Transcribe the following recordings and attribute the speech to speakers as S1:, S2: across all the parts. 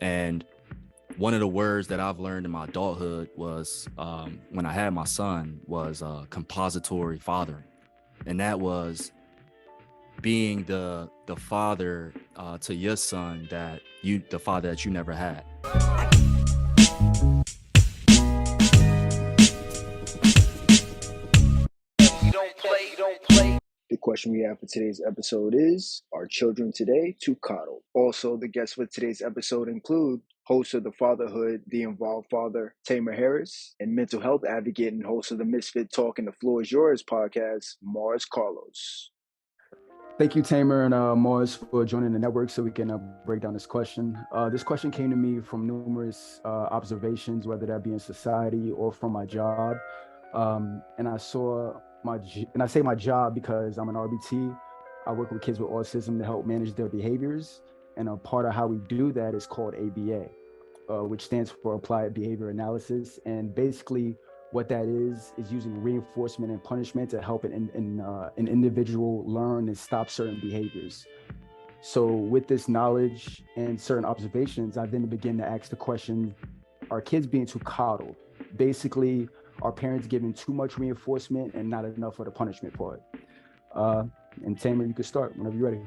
S1: And one of the words that I've learned in my adulthood was when I had my son was compository fathering, and that was being the father to your son the father that you never had.
S2: The question we have for today's episode is, are children today too coddled? Also, the guests for today's episode include host of the Fatherhood, The Involved Father, Tamer Harris, and mental health advocate and host of the Misfit Talk and the Floor is Yours podcast, Mars Carlos.
S3: Thank you, Tamer and Morris, for joining the network so we can break down this question. This question came to me from numerous observations, whether that be in society or from my job. And I say my job because I'm an RBT. I work with kids with autism to help manage their behaviors. And a part of how we do that is called ABA, which stands for Applied Behavior Analysis. And basically, what that is using reinforcement and punishment to help an individual learn and stop certain behaviors. So with this knowledge and certain observations, I then begin to ask the question, are kids being too coddled? Basically, are parents giving too much reinforcement and not enough of the punishment for it? And Tamer, you can start whenever you're ready.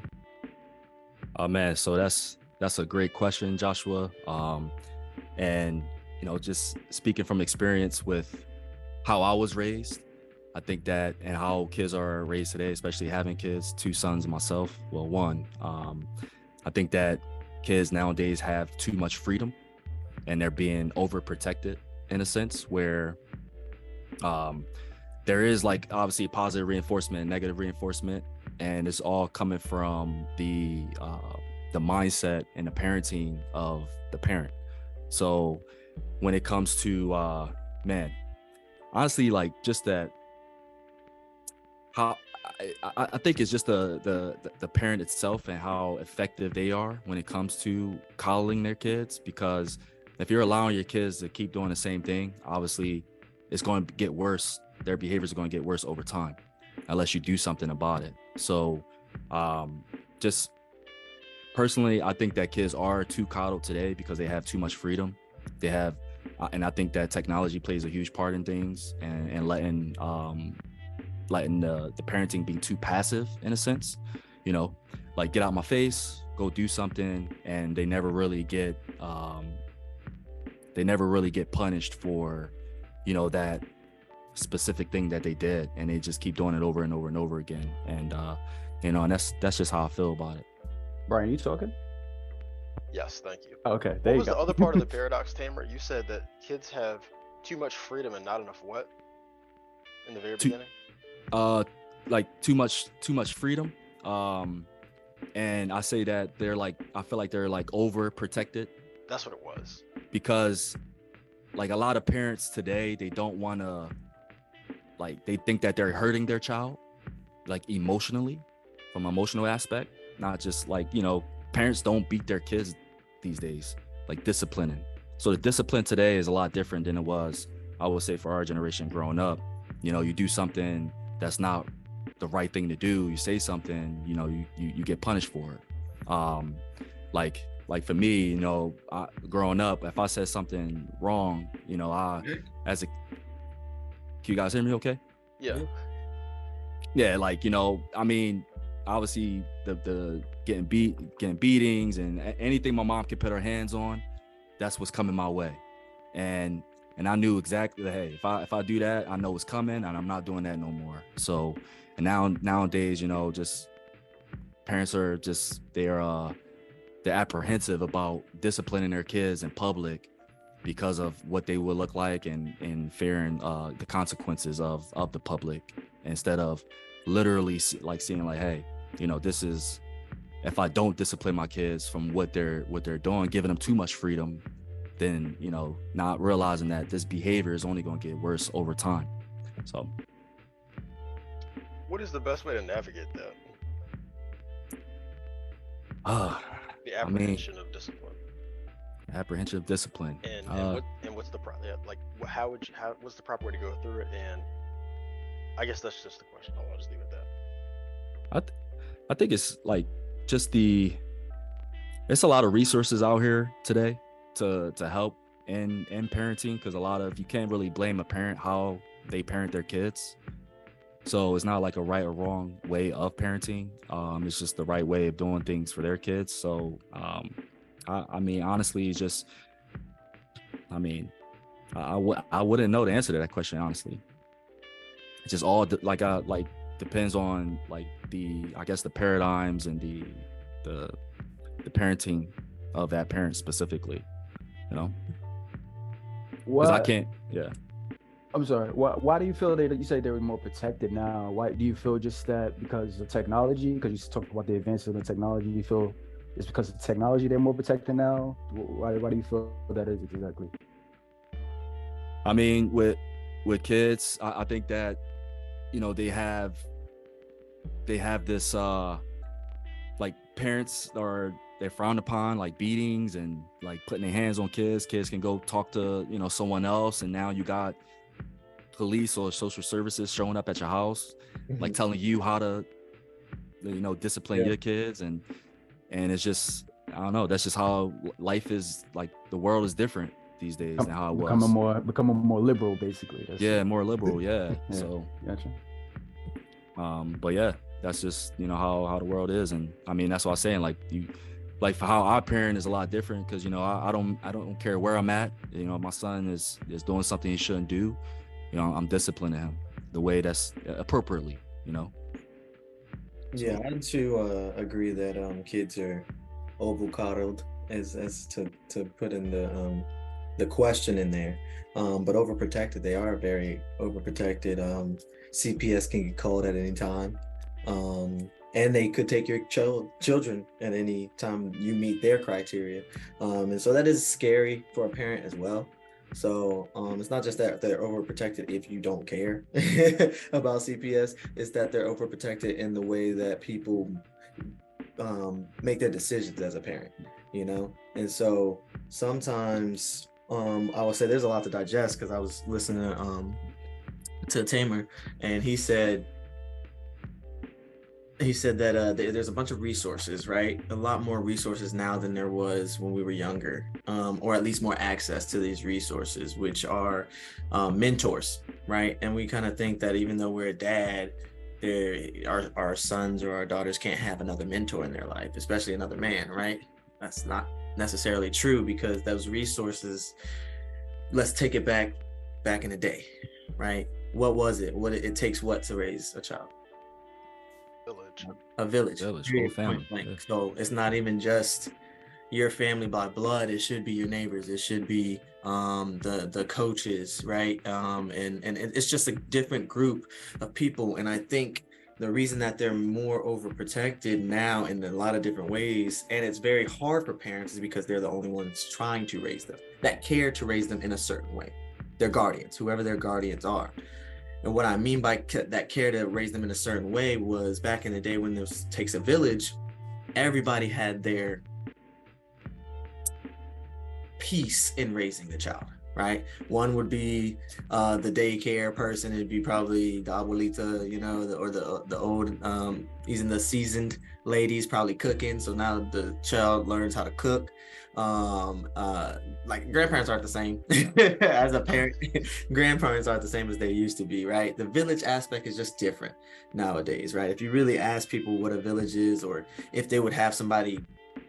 S1: Oh man, so that's a great question, Joshua. And just speaking from experience with how I was raised, I think that, and how kids are raised today, especially having kids, 2 sons myself, well, 1, I think that kids nowadays have too much freedom and they're being overprotected in a sense where there is like obviously positive reinforcement and negative reinforcement, and it's all coming from the mindset and the parenting of the parent. So when it comes to man, honestly, like just that, how I think it's just the parent itself and how effective they are when it comes to coddling their kids. Because if you're allowing your kids to keep doing the same thing, obviously it's going to get worse. Their behaviors are going to get worse over time unless you do something about it. So just personally, I think that kids are too coddled today because they have too much freedom. They have, and I think that technology plays a huge part in things, and letting the parenting be too passive in a sense, like get out my face, go do something, and they never really get punished for, that specific thing that they did, and they just keep doing it over and over and over again. And and that's just how I feel about it.
S3: Brian, you talking?
S4: Yes, thank you.
S3: Okay,
S4: What
S3: you
S4: was
S3: go.
S4: the other part of the paradox, Tamer? You said that kids have too much freedom and not enough what? In the very beginning?
S1: Like too much freedom. And I say that I feel like they're like overprotected.
S4: That's what it was.
S1: Because like a lot of parents today, they don't want to, like, they think that they're hurting their child, like emotionally, from emotional aspect, not just like, parents don't beat their kids these days, like disciplining. So the discipline today is a lot different than it was, I would say, for our generation growing up. You do something that's not the right thing to do, you say something, you get punished for it. Like for me, growing up, if I said something wrong, can you guys hear me okay?
S4: Yeah.
S1: Yeah, like, I mean, obviously the getting beatings and anything my mom could put her hands on, that's what's coming my way. And I knew exactly that, hey, if I do that, I know it's coming, and I'm not doing that no more. So, and nowadays, just parents are just, they're apprehensive about disciplining their kids in public because of what they will look like, and fearing the consequences of the public, instead of literally seeing like, hey, this is, if I don't discipline my kids from what they're doing, giving them too much freedom, then not realizing that this behavior is only going to get worse over time. So
S4: What is the best way to navigate that? The apprehension of discipline.
S1: Apprehension of discipline.
S4: And what's the what's the proper way to go through it? And I guess that's just the question. I'll just leave it at that.
S1: I think it's like just the It's a lot of resources out here today to help in parenting, because you can't really blame a parent how they parent their kids. So it's not like a right or wrong way of parenting. It's just the right way of doing things for their kids. So I mean, honestly, it's just, I mean, I wouldn't know the answer to that question, honestly. It's just all depends on like I guess the paradigms and the parenting of that parent specifically, you know. Because I can't. Yeah.
S3: I'm sorry. Why do you feel you say they were more protected now? Why do you feel just that because of technology? Because you talked about the advances in the technology. You feel it's because of technology they're more protected now? Why do you feel that is exactly?
S1: I mean, with kids, I think that, you know, they have this like parents they're frowned upon, like beatings and like putting their hands on kids. Kids can go talk to, you know, someone else, and now you got police or social services showing up at your house, like telling you how to, you know, discipline your kids, and it's just, I don't know, that's just how life is. Like the world is different these days than how it was.
S3: Becoming more liberal, basically.
S1: More liberal. Yeah. So
S3: gotcha.
S1: But yeah, that's just, you know, how the world is. And I mean, that's what I'm saying, like for how I parent is a lot different, because, you know, I don't care where I'm at. You know, my son is doing something he shouldn't do, you know, I'm disciplining him the way that's appropriately, you know.
S5: Yeah, I too agree that kids are over-coddled, as to put in the question in there, but overprotected. They are very overprotected. CPS can get called at any time, and they could take your children at any time you meet their criteria, and so that is scary for a parent as well. So it's not just that they're overprotected if you don't care about CPS, it's that they're overprotected in the way that people make their decisions as a parent, you know. And so sometimes I would say there's a lot to digest, because I was listening to Tamer, and he said that there's a bunch of resources, right? A lot more resources now than there was when we were younger, or at least more access to these resources, which are mentors, right? And we kind of think that even though we're a dad, our sons or our daughters can't have another mentor in their life, especially another man, right? That's not necessarily true, because those resources, let's take it back in the day, right? What was it? It takes what to raise a child? A village,
S1: whole family.
S5: Yeah. So it's not even just your family by blood. It should be your neighbors. It should be the coaches, right? And it's just a different group of people. And I think the reason that they're more overprotected now in a lot of different ways, and it's very hard for parents, is because they're the only ones trying to raise them, that care to raise them in a certain way. Their guardians, whoever their guardians are. And what I mean by that care to raise them in a certain way was, back in the day when this takes a village, everybody had their piece in raising the child, right? One would be the daycare person. It'd be probably the abuelita, you know, or the old, even the seasoned ladies probably cooking. So now the child learns how to cook. Like grandparents aren't the same as a parent. Grandparents aren't the same as they used to be, right? The village aspect is just different nowadays, right? If you really ask people what a village is, or if they would have somebody,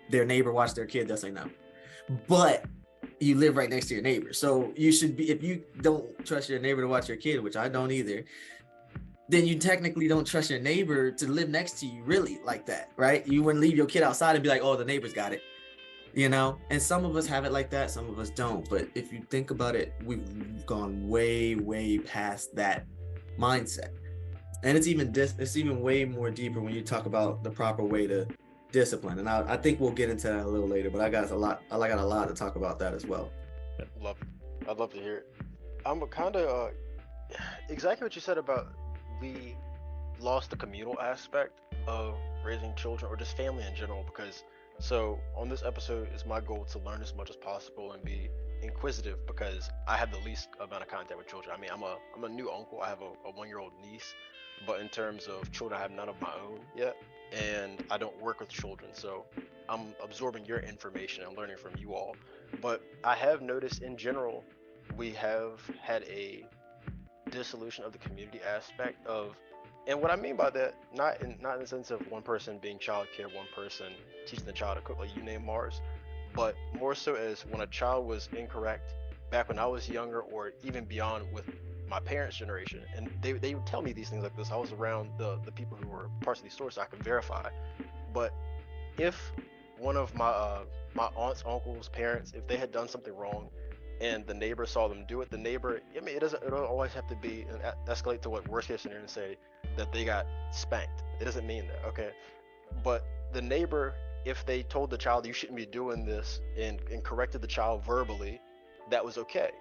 S5: their neighbor, watch their kid, they'll say no. But you live right next to your neighbor, so you should be, if you don't trust your neighbor to watch your kid, which I don't either, then you technically don't trust your neighbor to live next to you really like that, right? You wouldn't leave your kid outside and be like, oh, the neighbor's got it, you know? And some of us have it like that, some of us don't. But if you think about it, we've gone way past that mindset. And it's even way more deeper when you talk about the proper way to discipline. And I think we'll get into that a little later, but I got a lot to talk about that as well.
S4: I'd love to hear it. I'm kind of exactly what you said about we lost the communal aspect of raising children, or just family in general, because so on this episode it's my goal to learn as much as possible and be inquisitive, because I have the least amount of contact with children. I mean, I'm a new uncle. I have a 1-year-old niece, but in terms of children, I have none of my own yet. and I don't work with children, so I'm absorbing your information. I'm learning from you all. But I have noticed in general, we have had a dissolution of the community aspect of, and what I mean by that, not in the sense of one person being child care, one person teaching the child to cook, like you named Mars, but more so as when a child was incorrect back when I was younger, or even beyond with my parents' generation, and they would tell me these things like this. I was around the people who were parts of these stores, so I could verify. But if one of my aunts, uncles, parents, if they had done something wrong, and the neighbor saw them do it, the neighbor, I mean, it don't always have to be and escalate to what worst case scenario and say that they got spanked. It doesn't mean that, okay? But the neighbor, if they told the child you shouldn't be doing this, and corrected the child verbally, that was okay.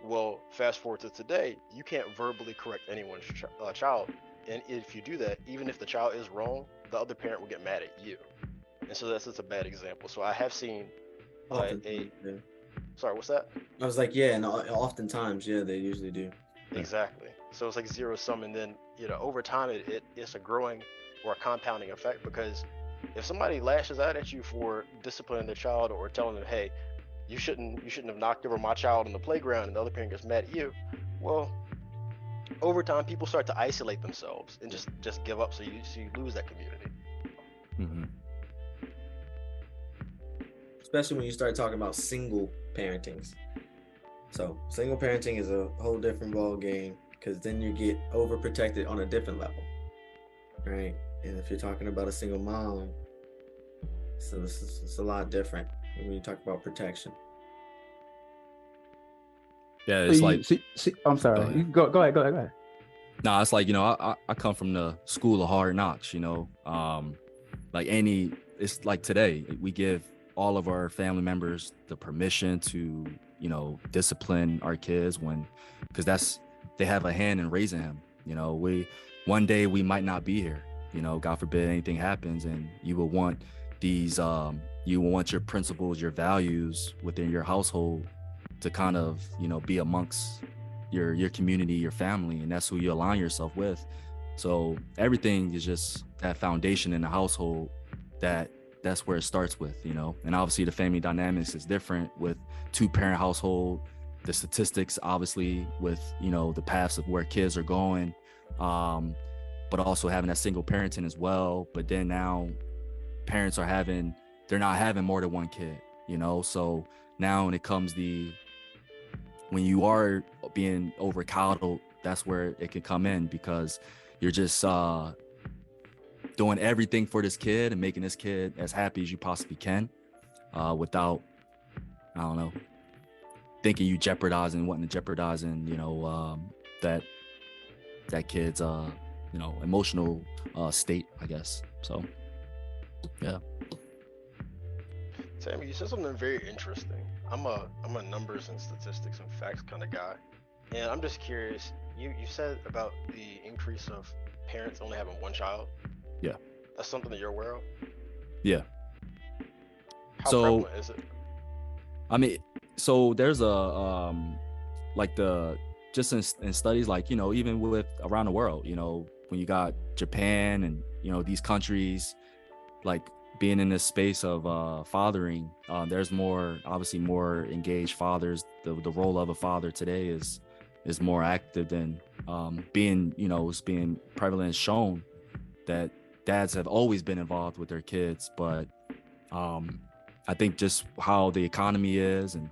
S4: Well, fast forward to today, you can't verbally correct anyone's child, and if you do that, even if the child is wrong, the other parent will get mad at you, and so that's just a bad example. So I have seen
S5: Often, yeah.
S4: sorry, what's that?
S5: I was like, yeah, and oftentimes, yeah, they usually do.
S4: Exactly. So it's like zero sum, and then over time it's a growing or a compounding effect, because if somebody lashes out at you for disciplining their child or telling them, hey, you shouldn't have knocked over my child in the playground, and the other parent gets mad at you, well, over time people start to isolate themselves and just give up, so you lose that community.
S1: Mm-hmm.
S5: Especially when you start talking about single parentings. So single parenting is a whole different ball game, because then you get overprotected on a different level, right? And if you're talking about a single mom, so it's a lot different when you talk about protection.
S1: Yeah, it's
S3: I'm sorry. Go ahead.
S1: No, it's like, I come from the school of hard knocks, it's like today we give all of our family members the permission to, discipline our kids because they have a hand in raising him. One day we might not be here, God forbid anything happens, and you will want you will want your principles, your values within your household to kind of, be amongst your community, your family, and that's who you align yourself with. So everything is just that foundation in the household that's where it starts with, and obviously the family dynamics is different with 2-parent household, the statistics obviously with, the paths of where kids are going, but also having that single parenting as well. But then now parents they're not having more than one kid, so now when it comes when you are being over coddled, that's where it can come in, because you're just doing everything for this kid and making this kid as happy as you possibly can, without, I don't know, thinking you wanting to jeopardizing, that kid's, emotional state, I guess. So, yeah.
S4: Sammy, you said something very interesting. I'm a numbers and statistics and facts kind of guy, and I'm just curious. You said about the increase of parents only having one child.
S1: Yeah.
S4: That's something that you're aware of?
S1: Yeah.
S4: How prevalent is it?
S1: I mean, so there's just in studies, like, even with around the world, when you got Japan and, these countries, like being in this space of fathering, there's obviously more engaged fathers. The role of a father today is more active than it's being prevalent, shown that dads have always been involved with their kids. But I think just how the economy is, and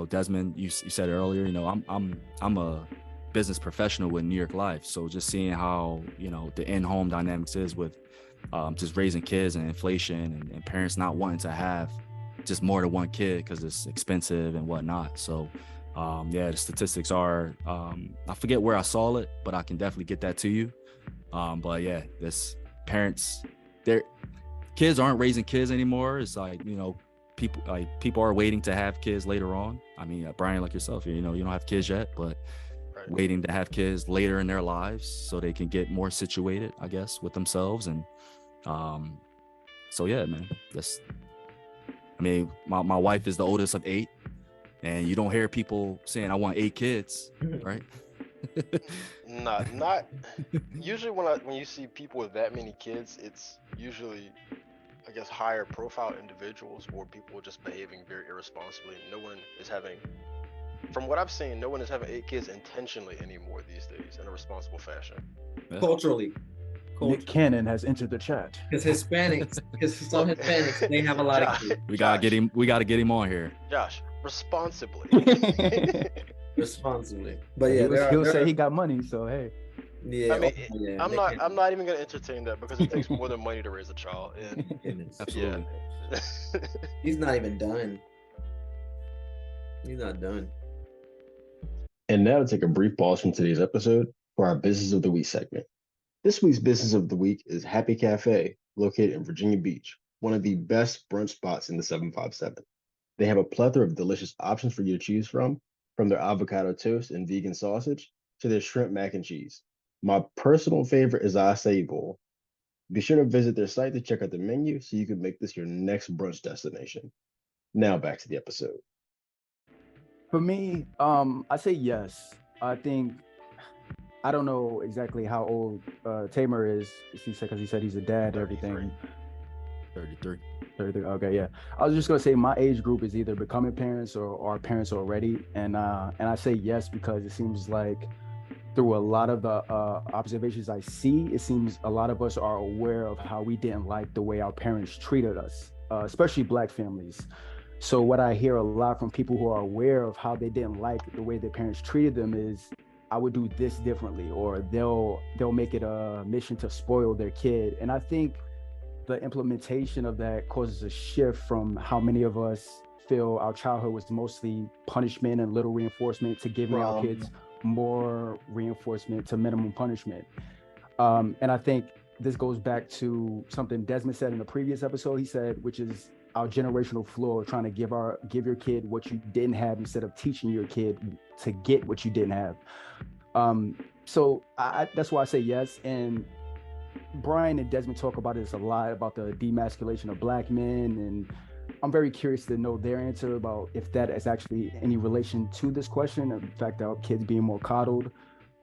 S1: Desmond, you said earlier, I'm a business professional with New York Life, so just seeing how the in-home dynamics is with just raising kids and inflation, and parents not wanting to have just more than one kid because it's expensive and whatnot. So the statistics are, I forget where I saw it, but I can definitely get that to you. But yeah, this parents, their kids aren't raising kids anymore. It's like, people are waiting to have kids later on. I mean, Brian, like yourself, you don't have kids yet, but
S4: Right.
S1: waiting to have kids later in their lives so they can get more situated, I guess, with themselves. And so yeah, man, my wife is the oldest of 8, and you don't hear people saying I want 8 kids, right?
S4: Not usually when you see people with that many kids, it's usually, I guess, higher profile individuals or people just behaving very irresponsibly. No one is having, from what I've seen, no one is having 8 kids intentionally anymore these days in a responsible fashion.
S1: Yeah.
S5: Culturally.
S3: Nick Cannon has entered the chat.
S5: Because some Hispanics, they have a lot of kids.
S1: We gotta get him. We gotta get him on here.
S4: Josh, responsibly.
S5: Responsibly. But yeah,
S3: he'll say he got money, so hey.
S5: Yeah,
S4: I mean,
S5: yeah,
S4: I'm not even gonna entertain that because it takes more than money to raise a child. And
S1: Absolutely.
S4: yeah.
S5: He's not even done. He's not done.
S6: And now to take a brief pause from today's episode for our Business of the Week segment. This week's Business of the Week is Happy Cafe, located in Virginia Beach, one of the best brunch spots in the 757. They have a plethora of delicious options for you to choose from their avocado toast and vegan sausage to their shrimp mac and cheese. My personal favorite is acai bowl. Be sure to visit their site to check out the menu so you can make this your next brunch destination. Now back to the episode.
S3: For me, I say yes. I think, I don't know exactly how old Tamer is. Because he said he's a dad and everything.
S1: 33.
S3: 33. Okay, yeah. I was just gonna say my age group is either becoming parents or are parents already, and I say yes because it seems like through a lot of the observations I see, it seems a lot of us are aware of how we didn't like the way our parents treated us, especially Black families. So what I hear a lot from people who are aware of how they didn't like the way their parents treated them is, I would do this differently, or they'll make it a mission to spoil their kid. And I think the implementation of that causes a shift from how many of us feel our childhood was mostly punishment and little reinforcement to giving our kids more reinforcement to minimum punishment. And I think this goes back to something Desmond said in the previous episode. He said, which is our generational flaw, trying to give your kid what you didn't have instead of teaching your kid to get what you didn't have. So that's why I say yes. And Brian and Desmond talk about this a lot, about the demasculation of Black men, and I'm very curious to know their answer about if that is actually any relation to this question, of the fact that kids being more coddled.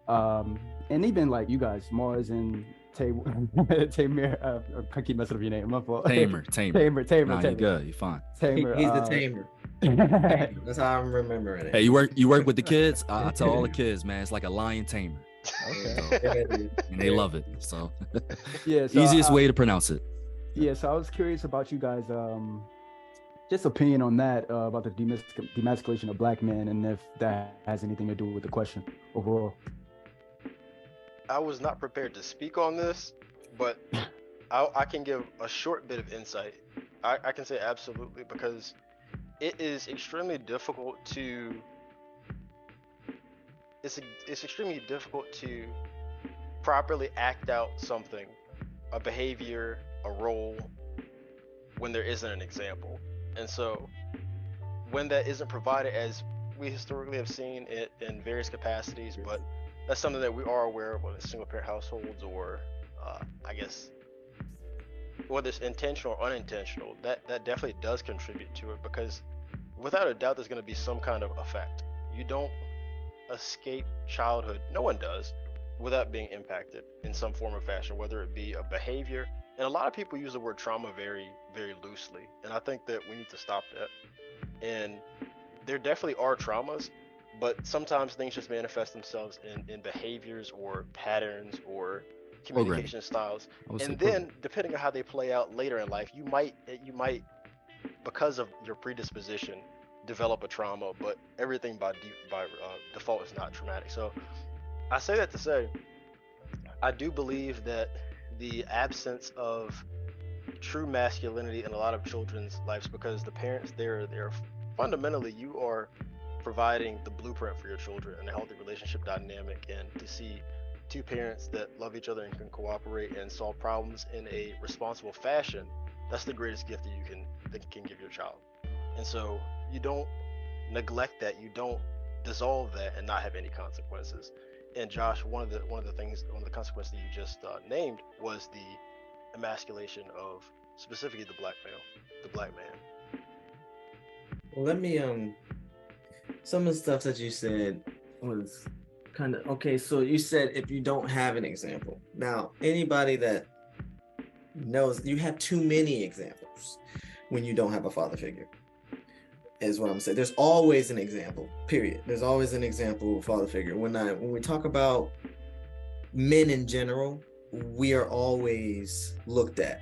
S3: And even like you guys, Mars and Tamer, I keep messing up your name. My fault.
S1: Tamer.
S3: Nah,
S1: you good. You fine.
S3: Tamer.
S5: He's the Tamer. That's how I'm remembering it.
S1: Hey, you work with the kids? I tell all the kids, man, it's like a lion tamer.
S3: Okay.
S1: And they love it. So
S3: yeah, so
S1: easiest way to pronounce it.
S3: Yeah, so I was curious about you guys, just opinion on that, about the demasculation of Black men, and if that has anything to do with the question overall.
S4: I was not prepared to speak on this, but I can give a short bit of insight. I can say absolutely, because it is extremely difficult to it's extremely difficult to properly act out something, a behavior, a role, when there isn't an example. And so when that isn't provided, as we historically have seen it in various capacities, but that's something that we are aware of in single parent households, or I guess whether it's intentional or unintentional, that definitely does contribute to it, because without a doubt there's going to be some kind of effect. You don't escape childhood, no one does, without being impacted in some form or fashion, whether it be a behavior. And a lot of people use the word trauma very, very loosely, and I think that we need to stop that. And there definitely are traumas, but sometimes things just manifest themselves in behaviors or patterns or communication styles. And then depending on how they play out later in life, you might because of your predisposition develop a trauma, but everything by default is not traumatic. So I say that to say, I do believe that the absence of true masculinity in a lot of children's lives, because the parents, they're fundamentally, you are providing the blueprint for your children and a healthy relationship dynamic, and to see two parents that love each other and can cooperate and solve problems in a responsible fashion, that's the greatest gift that you can give your child. And so you don't neglect that, you don't dissolve that and not have any consequences. And Josh, one of the consequences that you just named was the emasculation of specifically the black man.
S5: Well, let me some of the stuff that you said was kind of okay. So you said if you don't have an example. Now, anybody that knows you have too many examples when you don't have a father figure, is what I'm saying. There's always an example, period. There's always an example of father figure. When we talk about men in general, we are always looked at,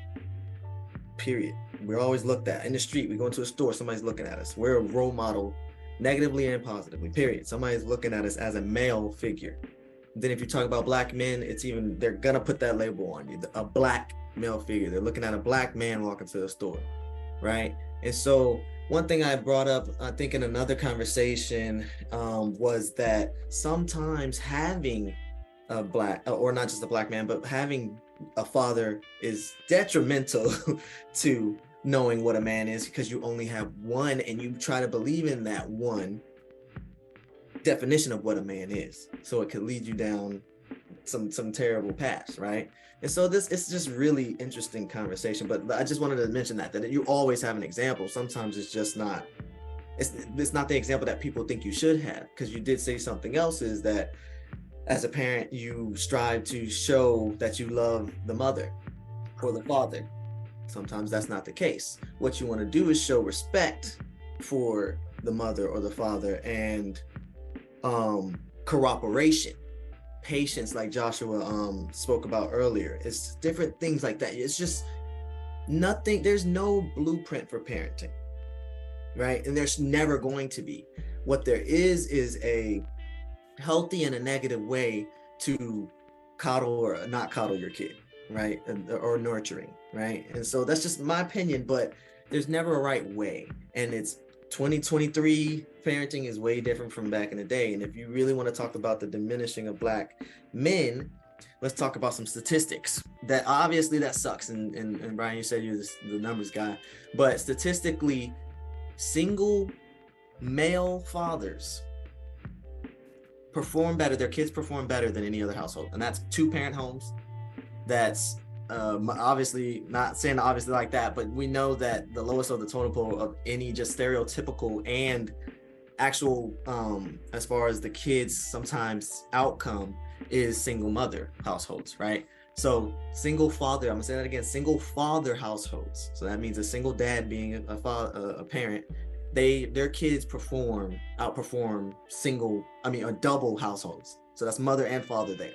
S5: period. We're always looked at in the street. We go into a store, somebody's looking at us. We're a role model, negatively and positively, period. Somebody's looking at us as a male figure. Then if you talk about black men, it's even, they're gonna put that label on you, a black male figure. They're looking at a black man walking to the store, right? And so one thing I brought up, I think in another conversation, was that sometimes having a black, or not just a black man, but having a father is detrimental to knowing what a man is, because you only have one and you try to believe in that one definition of what a man is. So it could lead you down some terrible paths, right? And so it's just really interesting conversation. But I just wanted to mention that you always have an example. Sometimes it's just not, it's not the example that people think you should have, because you did say something else, is that as a parent, you strive to show that you love the mother or the father. Sometimes that's not the case. What you want to do is show respect for the mother or the father, and cooperation, patience, like Joshua spoke about earlier. It's different things like that. It's just nothing. There's no blueprint for parenting, right? And there's never going to be. What there is a healthy and a negative way to coddle or not coddle your kid, right? Or nurturing, right? And so that's just my opinion, but there's never a right way. And it's 2023 parenting is way different from back in the day. And if you really want to talk about the diminishing of black men, let's talk about some statistics. That obviously that sucks. And Brian, you said you're the numbers guy, but statistically, single male fathers perform better, their kids perform better than any other household. And that's 2-parent homes. That's obviously not saying obviously like that, but we know that the lowest of the totem pole of any just stereotypical and actual, as far as the kids sometimes outcome, is single mother households, right? So single father, I'm gonna say that again, single father households. So that means a single dad being a parent, their kids outperform double households. So that's mother and father there.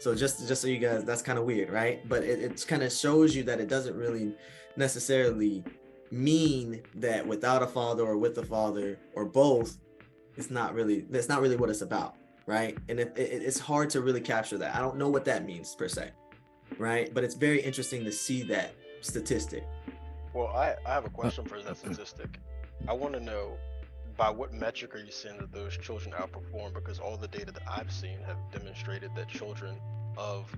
S5: So just so you guys, that's kind of weird, right? But it kind of shows you that it doesn't really necessarily mean that without a father or with a father or both, that's not really what it's about, right? And it's hard to really capture that. I don't know what that means per se, right? But it's very interesting to see that statistic.
S4: Well, I have a question for that statistic. I want to know, by what metric are you saying that those children outperform? Because all the data that I've seen have demonstrated that children of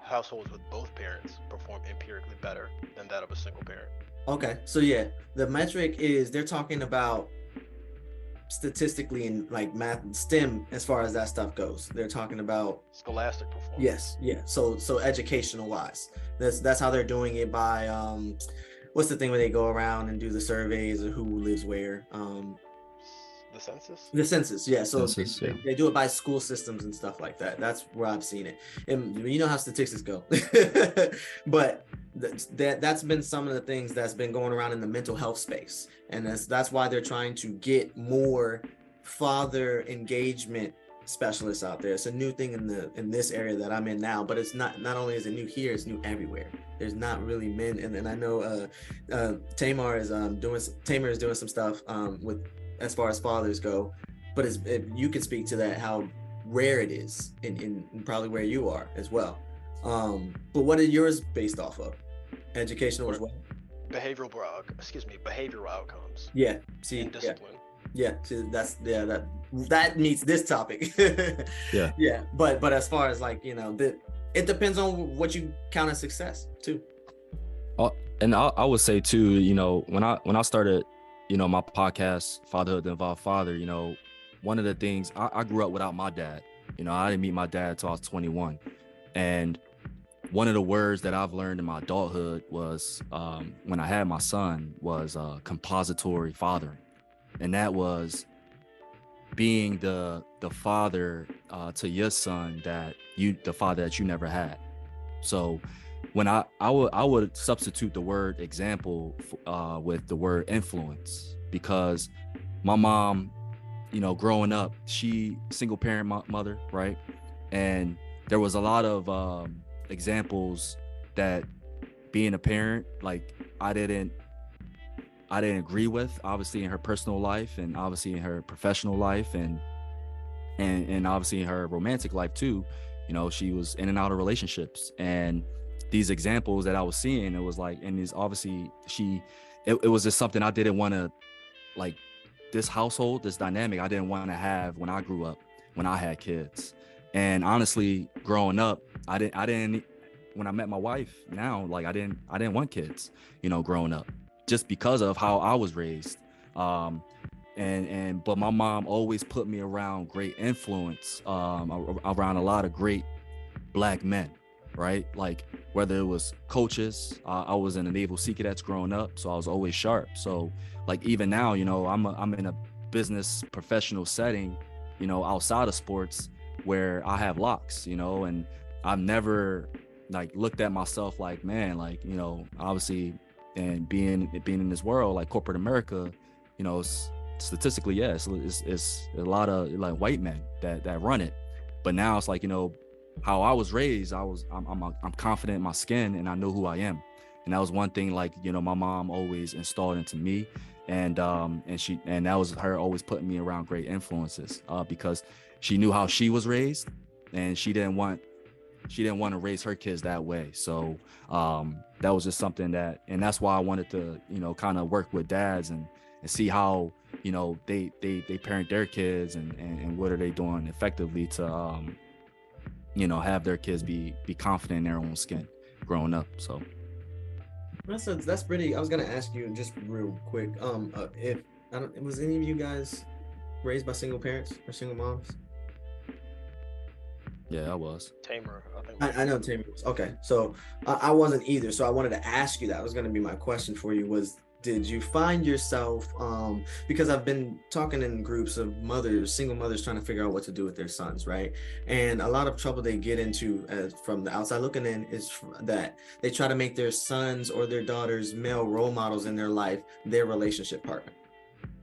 S4: households with both parents perform empirically better than that of a single parent.
S5: Okay, so yeah, the metric is, they're talking about statistically in like math and STEM, as far as that stuff goes. They're talking about
S4: scholastic performance.
S5: Yes, yeah. So educational wise, that's how they're doing it by what's the thing where they go around and do the surveys of who lives where?
S4: The census?
S5: The census, yeah. So
S1: Census,
S5: they do it by school systems and stuff like that. That's where I've seen it. And you know how statistics go. But that's been some of the things that's been going around in the mental health space. And that's why they're trying to get more father engagement specialists out there. It's a new thing in this area that I'm in now, but it's not only is it new here, it's new everywhere. There's not really men, and I know Tamar is doing some stuff with, as far as fathers go, but you can speak to that, how rare it is in probably where you are as well. But what are yours based off of? Educational as well? Behavioral
S4: outcomes.
S5: Yeah. See,
S4: and discipline.
S5: Yeah. See, that meets this topic.
S1: Yeah.
S5: Yeah. But as far as like, it depends on what you count as success too.
S1: And I would say too, when I started, my podcast, Fatherhood the Involved Father, one of the things, I grew up without my dad. I didn't meet my dad until I was 21. And one of the words that I've learned in my adulthood was, when I had my son, was compository fathering. And that was being the father to your son the father that you never had. So when I would substitute the word example with the word influence, because my mom, growing up, she single parent mother, right? And there was a lot of examples that being a parent, like I didn't agree with, obviously in her personal life and obviously in her professional life and obviously in her romantic life too. She was in and out of relationships, and these examples that I was seeing, it was like, and is obviously it was just something I didn't want to, like, this household, this dynamic I didn't want to have when I grew up, when I had kids. And honestly, growing up, I didn't when I met my wife now, like I didn't want kids, growing up, just because of how I was raised. But my mom always put me around great influence, around a lot of great Black men, right? Like whether it was coaches, I was in the Naval Sea Cadets growing up, so I was always sharp. So like even now, I'm in a business professional setting, outside of sports, where I have locks, and I've never like looked at myself like, man, like, obviously, and being in this world like corporate America, statistically, yes, it's a lot of like white men that run it. But now it's like, how I was raised, I'm confident in my skin and I know who I am. And that was one thing, like, my mom always installed into me. And that was her always putting me around great influences, because she knew how she was raised, and she didn't want to raise her kids that way. So that was just something and that's why I wanted to, kind of work with dads and see how, they parent their kids and what are they doing effectively to, have their kids be confident in their own skin growing up. So
S5: that's pretty. I was gonna ask you just real quick, if was any of you guys raised by single parents or single moms?
S1: Yeah, I was.
S4: Tamer, I think.
S5: I know Tamer was. Okay, so I wasn't either. So I wanted to ask you that. Was going to be my question for you was, did you find yourself, because I've been talking in groups of single mothers trying to figure out what to do with their sons, right? And a lot of trouble they get into from the outside looking in is that they try to make their sons or their daughters male role models in their life, their relationship partner.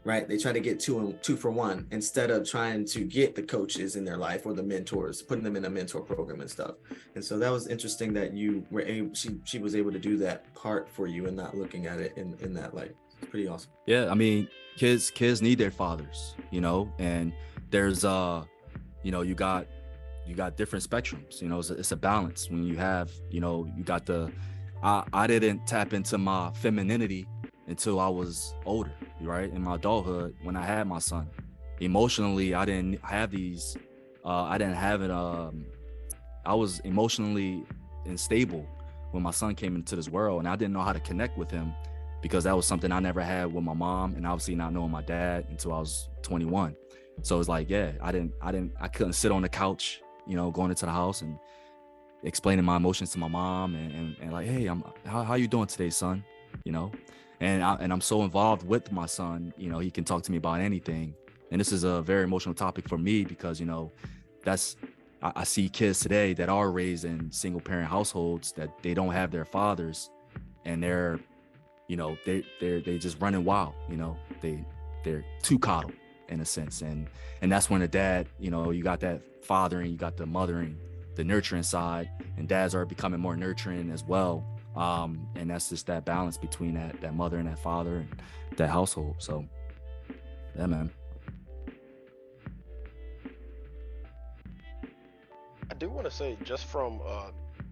S5: Right, they try to get two for one instead of trying to get the coaches in their life or the mentors, putting them in a mentor program and stuff. And so that was interesting that you were able, she was able to do that part for you and not looking at it in that light. It's pretty awesome.
S1: Yeah, I mean, kids need their fathers, and there's you got different spectrums. It's a balance when you have, you got I didn't tap into my femininity until I was older, right? In my adulthood, when I had my son. Emotionally, I didn't have these, I didn't have it. I was emotionally unstable when my son came into this world, and I didn't know how to connect with him, because that was something I never had with my mom, and obviously not knowing my dad until I was 21. So it's like, yeah, I couldn't sit on the couch, going into the house and explaining my emotions to my mom and like, hey, how you doing today, son? And I'm so involved with my son, he can talk to me about anything. And this is a very emotional topic for me because, I see kids today that are raised in single parent households that they don't have their fathers, and they're just running wild, they're too coddled in a sense. And that's when the dad, you got that fathering, you got the mothering, the nurturing side, and dads are becoming more nurturing as well. And that's just that balance between that mother and that father and that household. So yeah, man.
S4: I do want to say, just from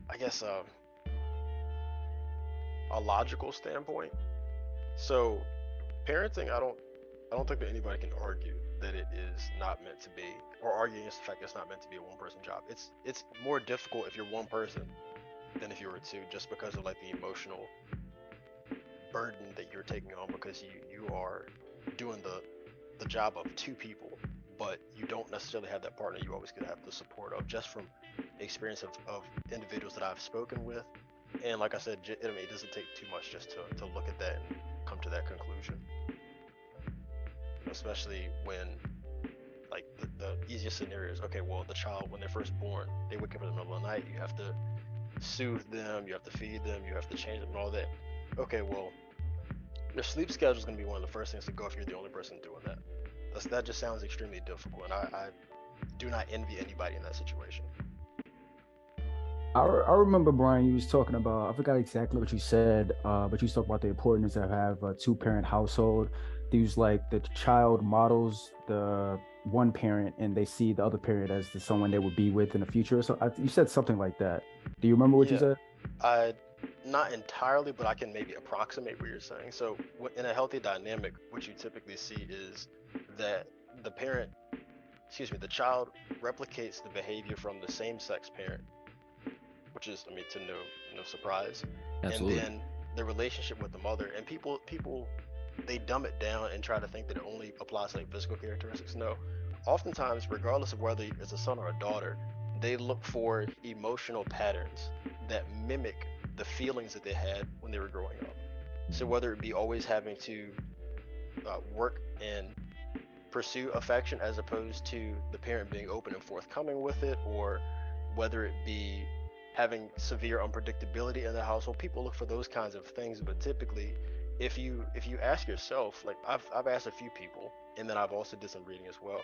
S4: I guess a logical standpoint, so parenting, I don't think that anybody can argue that it is not meant to be, or argue against the fact that it's not meant to be a one-person job. It's more difficult if you're one person than if you were two, just because of like the emotional burden that you're taking on, because you are doing the job of two people, but you don't necessarily have that partner you always could have the support of, just from experience of individuals that I've spoken with. And like I said, it doesn't take too much just to look at that and come to that conclusion, especially when like the easiest scenario is, okay, well, the child, when they're first born, they wake up in the middle of the night, you have to soothe them, you have to feed them, you have to change them and all that. Okay, well, their sleep schedule is going to be one of the first things to go if you're the only person doing that. That just sounds extremely difficult, and I do not envy anybody in that situation.
S3: I remember, Brian, you was talking about, I forgot exactly what you said, but you talked about the importance of have a two-parent household. These like the child models the one parent and they see the other parent as the someone they would be with in the future. So you said something like that. Do you remember what you said?
S4: I not entirely, but I can maybe approximate what you're saying. So in a healthy dynamic, what you typically see is that the parent, the child replicates the behavior from the same sex parent, which is, I mean, to no surprise.
S1: Absolutely.
S4: And then the relationship with the mother, and people they dumb it down and try to think that it only applies to like physical characteristics. No, oftentimes, regardless of whether it's a son or a daughter, they look for emotional patterns that mimic the feelings that they had when they were growing up. So whether it be always having to work and pursue affection as opposed to the parent being open and forthcoming with it, or whether it be having severe unpredictability in the household, people look for those kinds of things. But typically, if you ask yourself, like I've asked a few people, and then I've also did some reading as well.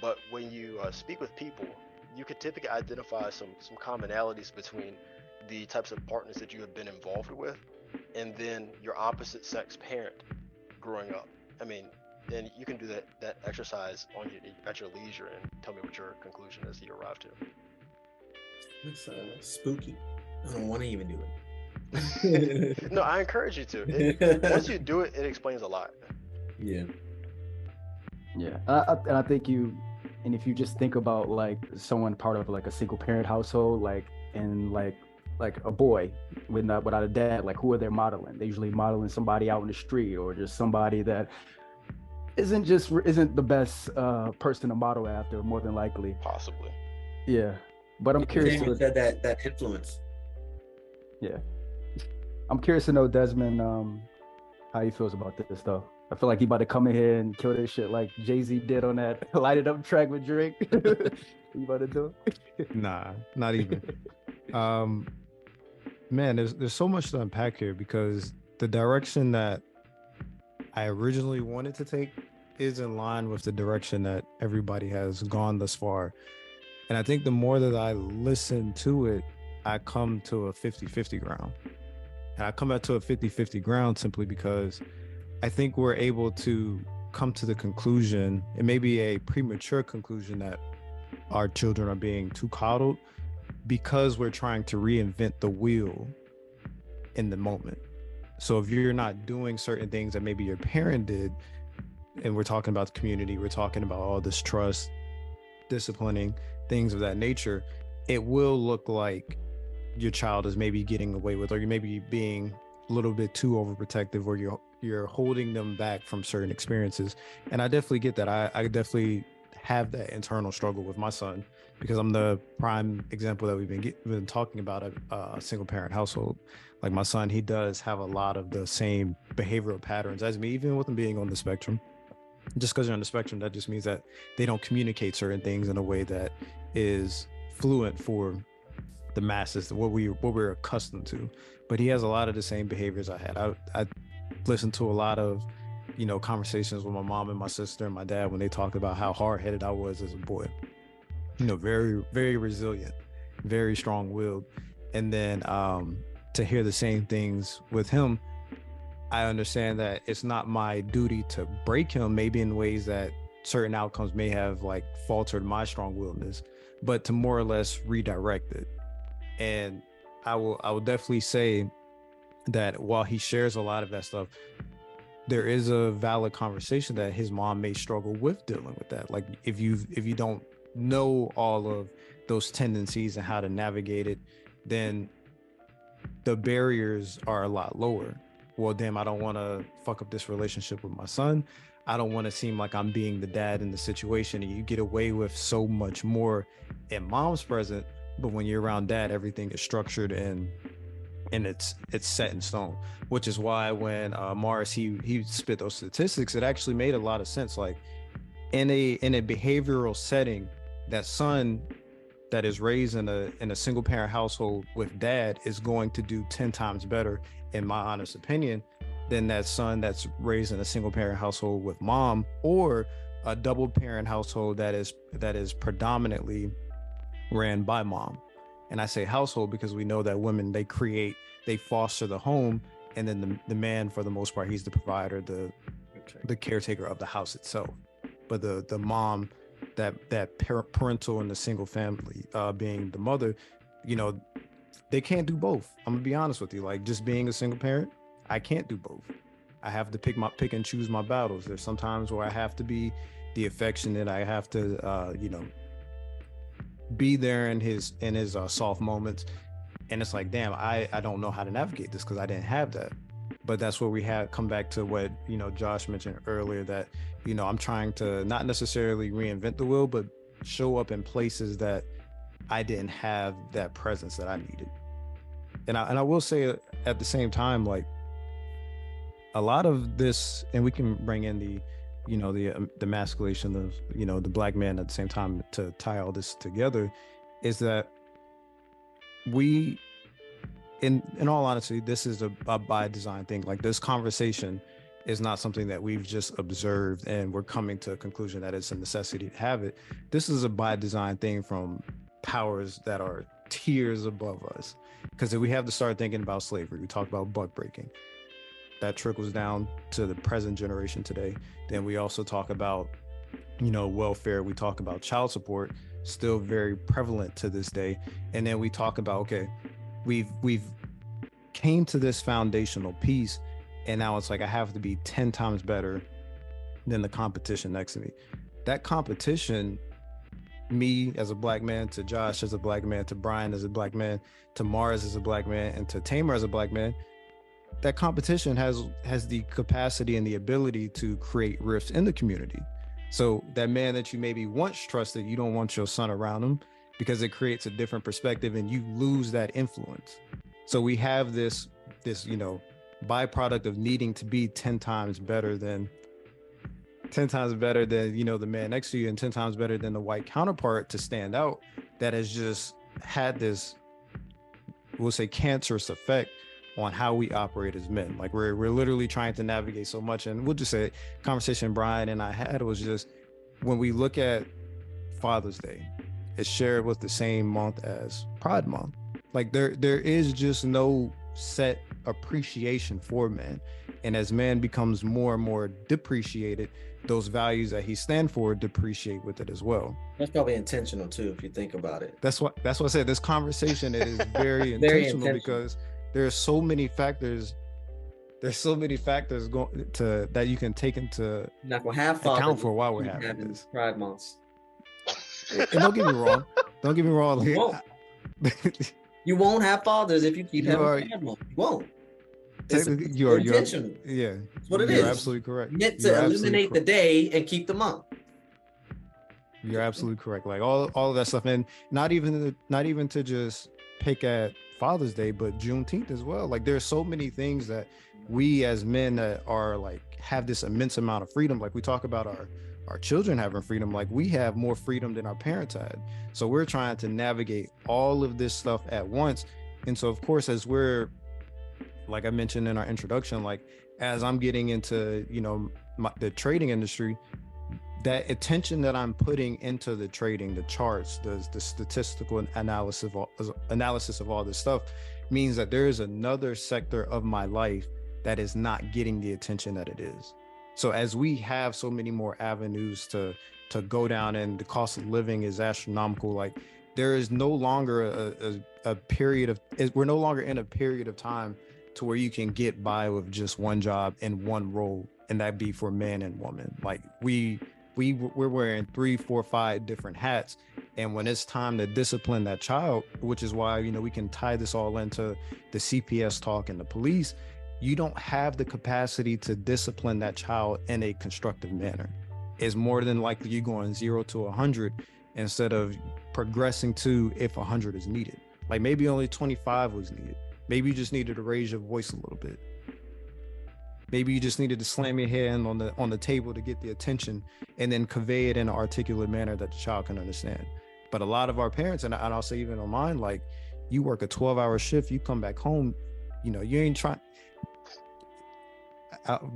S4: But when you speak with people, you could typically identify some commonalities between the types of partners that you have been involved with, and then your opposite sex parent growing up. I mean, and you can do that exercise at your leisure and tell me what your conclusion is that you arrived to.
S5: It's spooky. I don't want to even do it.
S4: No, I encourage you to. Once you do it, it explains a lot.
S5: Yeah.
S3: And I think and if you just think about like someone part of like a single parent household, like and like a boy without a dad, like who are they modeling? They're usually modeling somebody out in the street, or just somebody that isn't the best person to model after, more than likely.
S4: Possibly.
S3: Yeah, but I'm curious.
S5: You said that influence.
S3: Yeah, I'm curious to know, Desmond, how he feels about this stuff. I feel like he about to come in here and kill this shit like Jay-Z did on that Light It Up track with Drake. You about to do it?
S7: Nah, not even. Man, there's so much to unpack here, because the direction that I originally wanted to take is in line with the direction that everybody has gone thus far. And I think the more that I listen to it, I come to a 50-50 ground. And I come out to a 50-50 ground simply because I think we're able to come to the conclusion, it may be a premature conclusion, that our children are being too coddled because we're trying to reinvent the wheel in the moment. So if you're not doing certain things that maybe your parent did, and we're talking about the community, we're talking about all this trust, disciplining, things of that nature, it will look like your child is maybe getting away with, or you may be being a little bit too overprotective, or you're holding them back from certain experiences. And I definitely get that. I definitely have that internal struggle with my son, because I'm the prime example that we've been talking about a single parent household. Like my son, he does have a lot of the same behavioral patterns as me, even with him being on the spectrum. Just because you're on the spectrum, that just means that they don't communicate certain things in a way that is fluent for the masses, what we're accustomed to. But he has a lot of the same behaviors I had. I listened to a lot of, conversations with my mom and my sister and my dad when they talked about how hard-headed I was as a boy. Very, very resilient, very strong-willed. And then to hear the same things with him, I understand that it's not my duty to break him, maybe in ways that certain outcomes may have like faltered my strong-willedness, but to more or less redirect it. And I will definitely say that while he shares a lot of that stuff, there is a valid conversation that his mom may struggle with dealing with that. Like if you don't know all of those tendencies and how to navigate it, then the barriers are a lot lower. Well, damn, I don't want to fuck up this relationship with my son. I don't want to seem like I'm being the dad in the situation. And you get away with so much more in mom's present, but when you're around dad, everything is structured and it's set in stone. Which is why when Morris he spit those statistics, it actually made a lot of sense. Like in a behavioral setting, that son that is raised in a single parent household with dad is going to do 10 times better, in my honest opinion, than that son that's raised in a single parent household with mom, or a double parent household that is predominantly ran by mom. And I say household because we know that women, they foster the home, and then the man, for the most part, he's the provider, the caretaker of the house itself. But the mom, that parental in the single family, being the mother, you know, they can't do both. I'm gonna be honest with you. Like, just being a single parent, I can't do both. I have to pick and choose my battles. There's sometimes where I have to be the affectionate. I have to, be there in his soft moments. And it's like, damn, I don't know how to navigate this because I didn't have that. But that's where we have come back to what, Josh mentioned earlier, that, I'm trying to not necessarily reinvent the wheel, but show up in places that I didn't have that presence that I needed. And I will say at the same time, like, a lot of this, and we can bring in the emasculation of, the black man at the same time to tie all this together, is that we, in all honesty, this is a by design thing. Like, this conversation is not something that we've just observed and we're coming to a conclusion that it's a necessity to have it. This is a by design thing from powers that are tiers above us. Because if we have to start thinking about slavery, we talk about buck breaking, that trickles down to the present generation today. Then we also talk about, welfare. We talk about child support, still very prevalent to this day. And then we talk about, okay, we've came to this foundational piece, and now it's like I have to be 10 times better than the competition next to me. That competition, me as a black man, to Josh as a black man, to Brian as a black man, to Mars as a black man, and to Tamer as a black man, that competition has the capacity and the ability to create rifts in the community. So that man that you maybe once trusted, you don't want your son around him because it creates a different perspective and you lose that influence. So we have this byproduct of needing to be 10 times better than the man next to you, and 10 times better than the white counterpart to stand out, that has just had this, we'll say, cancerous effect on how we operate as men. Like, we're literally trying to navigate so much. And we'll just say, conversation Brian and I had was just, when we look at Father's Day, it's shared with the same month as Pride Month. Like, there is just no set appreciation for men. And as man becomes more and more depreciated, those values that he stand for depreciate with it as well.
S5: That's probably intentional too, if you think about it.
S7: That's what I said. This conversation is very intentional because there's so many factors. There's so many factors that you can take into account for why we're having this
S5: Pride months.
S7: And don't get me wrong.
S5: You won't. You won't have fathers if you keep having Pride month. You won't.
S7: You're
S5: intentional.
S7: Yeah,
S5: that's what it is.
S7: You're absolutely correct.
S5: Meant to eliminate the day and keep the month.
S7: You're absolutely correct. Like, all of that stuff, and not even to just pick at Father's Day, but Juneteenth as well. Like, there's so many things that we as men that are like have this immense amount of freedom. Like, we talk about our children having freedom. Like, we have more freedom than our parents had. So we're trying to navigate all of this stuff at once. And so, of course, as we're, like I mentioned in our introduction, like, as I'm getting into, the trading industry, that attention that I'm putting into the trading, the charts, the statistical analysis of all this stuff means that there is another sector of my life that is not getting the attention that it is. So as we have so many more avenues to go down, and the cost of living is astronomical, like, there is no longer a period of, we're no longer in a period of time to where you can get by with just one job and one role, and that be for man and woman. Like, we're wearing 3, 4, 5 different hats, and when it's time to discipline that child, which is why we can tie this all into the CPS talk and the police, you don't have the capacity to discipline that child in a constructive manner. It's more than likely you going 0 to 100 instead of progressing to if 100 is needed. Like, maybe only 25 was needed. Maybe you just needed to raise your voice a little bit. Maybe you just needed to slam your hand on the table to get the attention, and then convey it in an articulate manner that the child can understand. But a lot of our parents, and I'll say even on mine, like, you work a 12-hour shift, you come back home, you know, you ain't trying.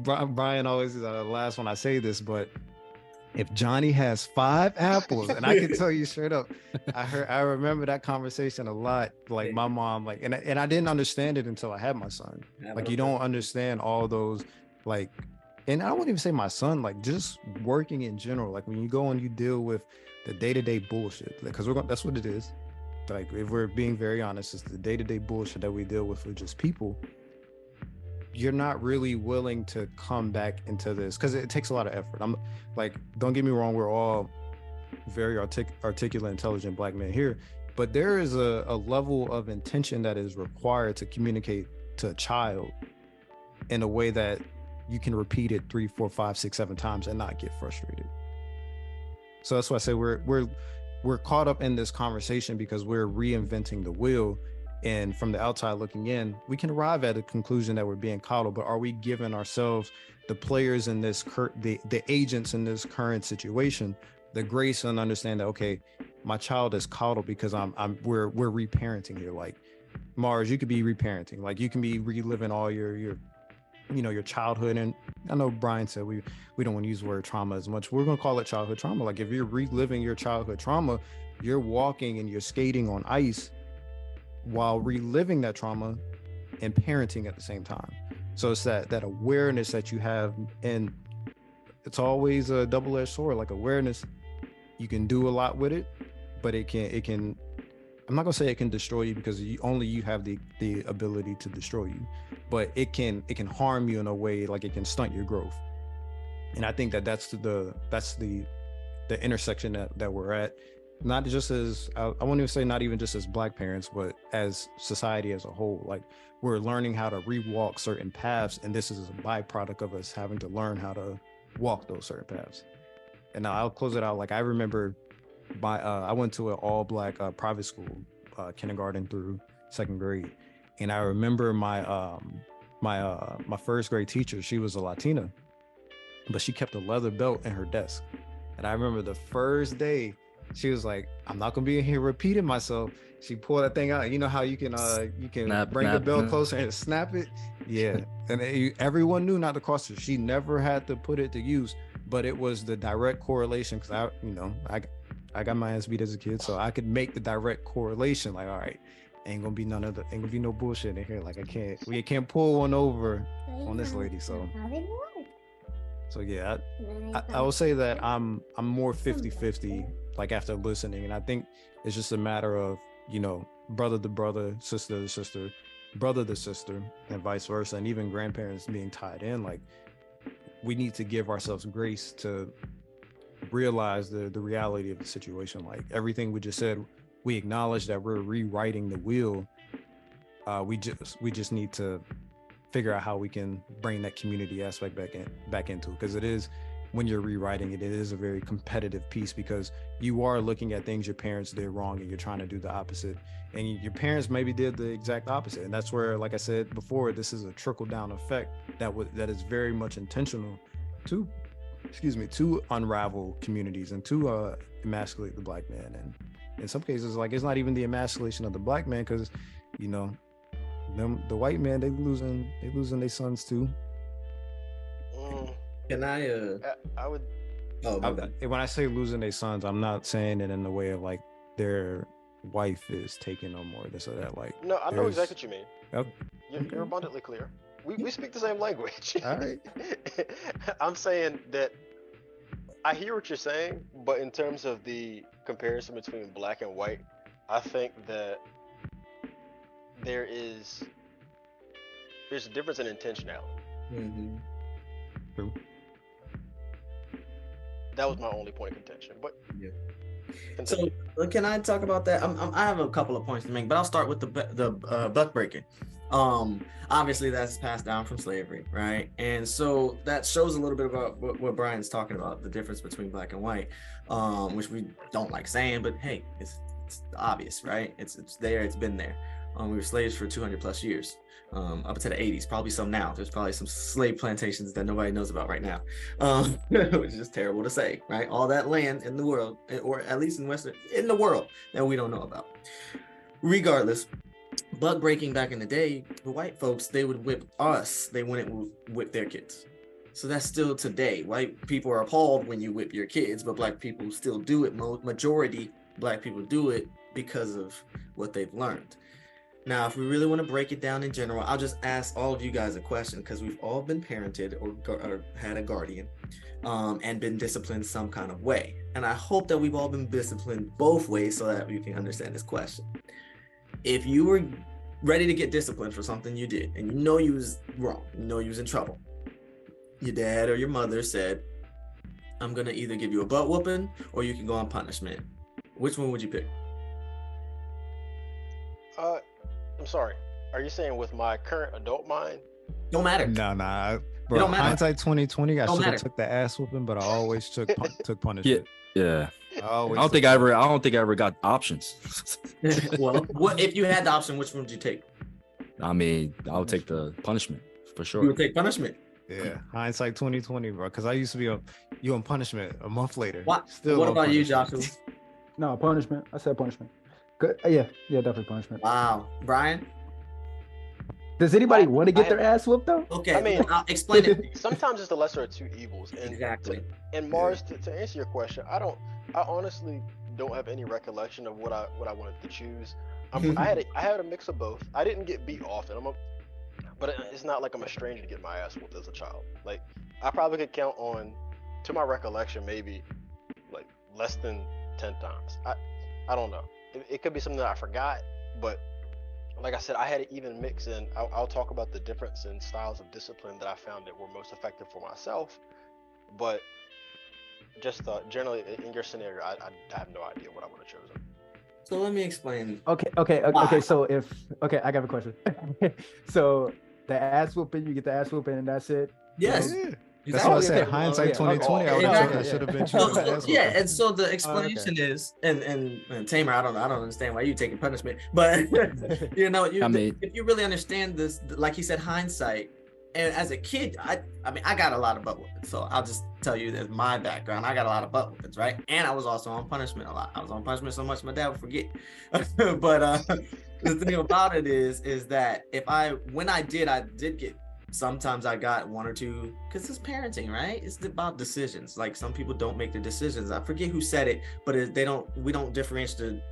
S7: Brian always laughs when I say this, but if Johnny has 5 apples, and I can tell you straight up, I remember that conversation a lot. Like my mom, like, and I didn't understand it until I had my son. Like, you don't understand all those, like, and I wouldn't even say my son, like, just working in general. Like, when you go and you deal with the day-to-day bullshit, because that's what it is. Like, if we're being very honest, it's the day-to-day bullshit that we deal with just people. You're not really willing to come back into this because it takes a lot of effort. I'm like, don't get me wrong, we're all very articulate, intelligent Black men here, but there is a level of intention that is required to communicate to a child in a way that you can repeat it 3, 4, 5, 6, 7 times and not get frustrated. So that's why I say we're caught up in this conversation because we're reinventing the wheel. And from the outside looking in, we can arrive at a conclusion that we're being coddled, but are we giving ourselves, the players in this, the agents in this current situation, the grace and understand that, okay, my child is coddled because we're reparenting here. Like, Mars, you could be reparenting. Like, you can be reliving all your childhood. And I know Brian said we don't want to use the word trauma as much. We're going to call it childhood trauma. Like, if you're reliving your childhood trauma, you're walking and you're skating on ice while reliving that trauma and parenting at the same time. So it's that awareness that you have, and it's always a double-edged sword. Like, awareness, you can do a lot with it, but it can I'm not gonna say it can destroy you, because only you have the ability to destroy you, but it can harm you in a way, like it can stunt your growth. And I think that's the intersection that we're at. Not just as, I won't even say not even just as Black parents, but as society as a whole. Like, we're learning how to rewalk certain paths, and this is a byproduct of us having to learn how to walk those certain paths. And now I'll close it out. Like, I remember I went to an all Black private school, kindergarten through 2nd grade, and I remember my first grade teacher. She was a Latina, but she kept a leather belt in her desk. And I remember the first day, she was like, I'm not gonna be in here repeating myself. She pulled that thing out. You know how you can bring the belt closer and snap it? Yeah. And everyone knew not to cross her. She never had to put it to use, but it was the direct correlation, because I got my ass beat as a kid, so I could make the direct correlation. Like, all right, ain't gonna be no bullshit in here. Like, we can't pull one over on this lady. So yeah, I will say that I'm more 50-50, like, after listening. And I think it's just a matter of, brother to brother, sister to sister, brother to sister, and vice versa. And even grandparents being tied in, like, we need to give ourselves grace to realize the reality of the situation. Like, everything we just said, we acknowledge that we're rewriting the wheel. We just need to figure out how we can bring that community aspect back into it, because it is, when you're rewriting it is a very competitive piece, because you are looking at things your parents did wrong and you're trying to do the opposite, and your parents maybe did the exact opposite. And that's where, like I said before, this is a trickle down effect that is very much intentional to unravel communities and to emasculate the Black man. And in some cases, like, it's not even the emasculation of the Black man, because the white man, they losing their sons too.
S5: Can I
S4: would.
S5: Oh, my bad.
S7: When I say losing their sons, I'm not saying it in the way of like their wife is taking them or this or that. Like,
S4: no, I know exactly what you mean.
S7: Yep.
S4: You're abundantly clear. We speak the same language.
S7: All right.
S4: I'm saying that I hear what you're saying, but in terms of the comparison between Black and white, I think that there's a difference in intentionality.
S5: Mm-hmm.
S7: True.
S4: That was my only point of contention, but
S5: yeah.
S4: Continue.
S5: So can I talk about that? I have a couple of points to make, but I'll start with the buck breaking. Obviously that's passed down from slavery, right? And so that shows a little bit about what Brian's talking about, the difference between Black and white, which we don't like saying, but hey, it's obvious, right? It's there, it's been there. We were slaves for 200 plus years, up to the 80s. Probably some now. There's probably some slave plantations that nobody knows about right now, which is just terrible to say, right? All that land in the world, or at least in the world, that we don't know about. Regardless, buck breaking back in the day, the white folks, they would whip us. They wouldn't whip their kids. So that's still today. White people are appalled when you whip your kids, but black people still do it. Majority black people do it because of what they've learned. Now, if we really want to break it down in general, I'll just ask all of you guys a question, because we've all been parented or had a guardian and been disciplined some kind of way. And I hope that we've all been disciplined both ways so that you can understand this question. If you were ready to get disciplined for something you did, and you know you was wrong, you know you was in trouble, your dad or your mother said, I'm going to either give you a butt whooping or you can go on punishment. Which one would you pick?
S4: I'm sorry. Are you saying with my current adult mind?
S5: Don't matter.
S7: Nah. Bro,
S5: don't matter.
S7: Hindsight 2020, I
S5: Don't
S7: should
S5: matter.
S7: have took the ass whooping, but I always took punishment.
S1: Yeah.
S7: I
S1: don't think I ever got options.
S5: Well, what if you had the option? Which one would you take?
S1: I mean, I would take the punishment for sure.
S5: You would take punishment.
S7: Yeah, hindsight 2020, bro. Because I used to be on punishment a month later.
S5: What?
S7: Still
S5: What
S7: on
S5: about you,
S7: punishment.
S5: Joshua?
S3: No, punishment. I said punishment. Good. Yeah, definitely punishment.
S5: Wow, Brian.
S3: Does anybody want to get their ass whooped though?
S5: Okay,
S4: I mean,
S5: I'll explain it.
S4: Sometimes it's the lesser of two evils. And
S5: Exactly.
S4: And Mars, to answer your question, I honestly don't have any recollection of what I wanted to choose. I had a mix of both. I didn't get beat often, but it's not like I'm a stranger to get my ass whooped as a child. Like, I probably could count on, to my recollection, maybe like less than 10 times. I don't know. It could be something that I forgot, but like I said, I had an even mix, and I'll talk about the difference in styles of discipline that I found that were most effective for myself. But just generally in your scenario, I have no idea what I would have chosen.
S5: So let me explain.
S3: Okay. So I got a question. So the ass whooping, you get the ass whooping, and that's it.
S5: Yes.
S7: Yeah.
S5: Exactly.
S7: That's what I said.
S3: Okay.
S7: Hindsight
S3: Oh, yeah.
S7: 2020.
S3: Okay.
S7: I
S3: Exactly.
S7: should have been
S5: So,
S7: choosing the ass
S5: yeah,
S7: whooping.
S5: and so the explanation is, and Tamer, I don't understand why you taking punishment, but if you really understand this, like he said, hindsight. And as a kid, I mean, I got a lot of butt whoopings. So I'll just tell you that's my background. I got a lot of butt whoopings, right? And I was also on punishment a lot. I was on punishment so much my dad would forget. But the thing about it is that when I did get, sometimes I got one or two, because it's parenting, right? It's about decisions. Like, some people don't make the decisions. I forget who said it, but we don't differentiate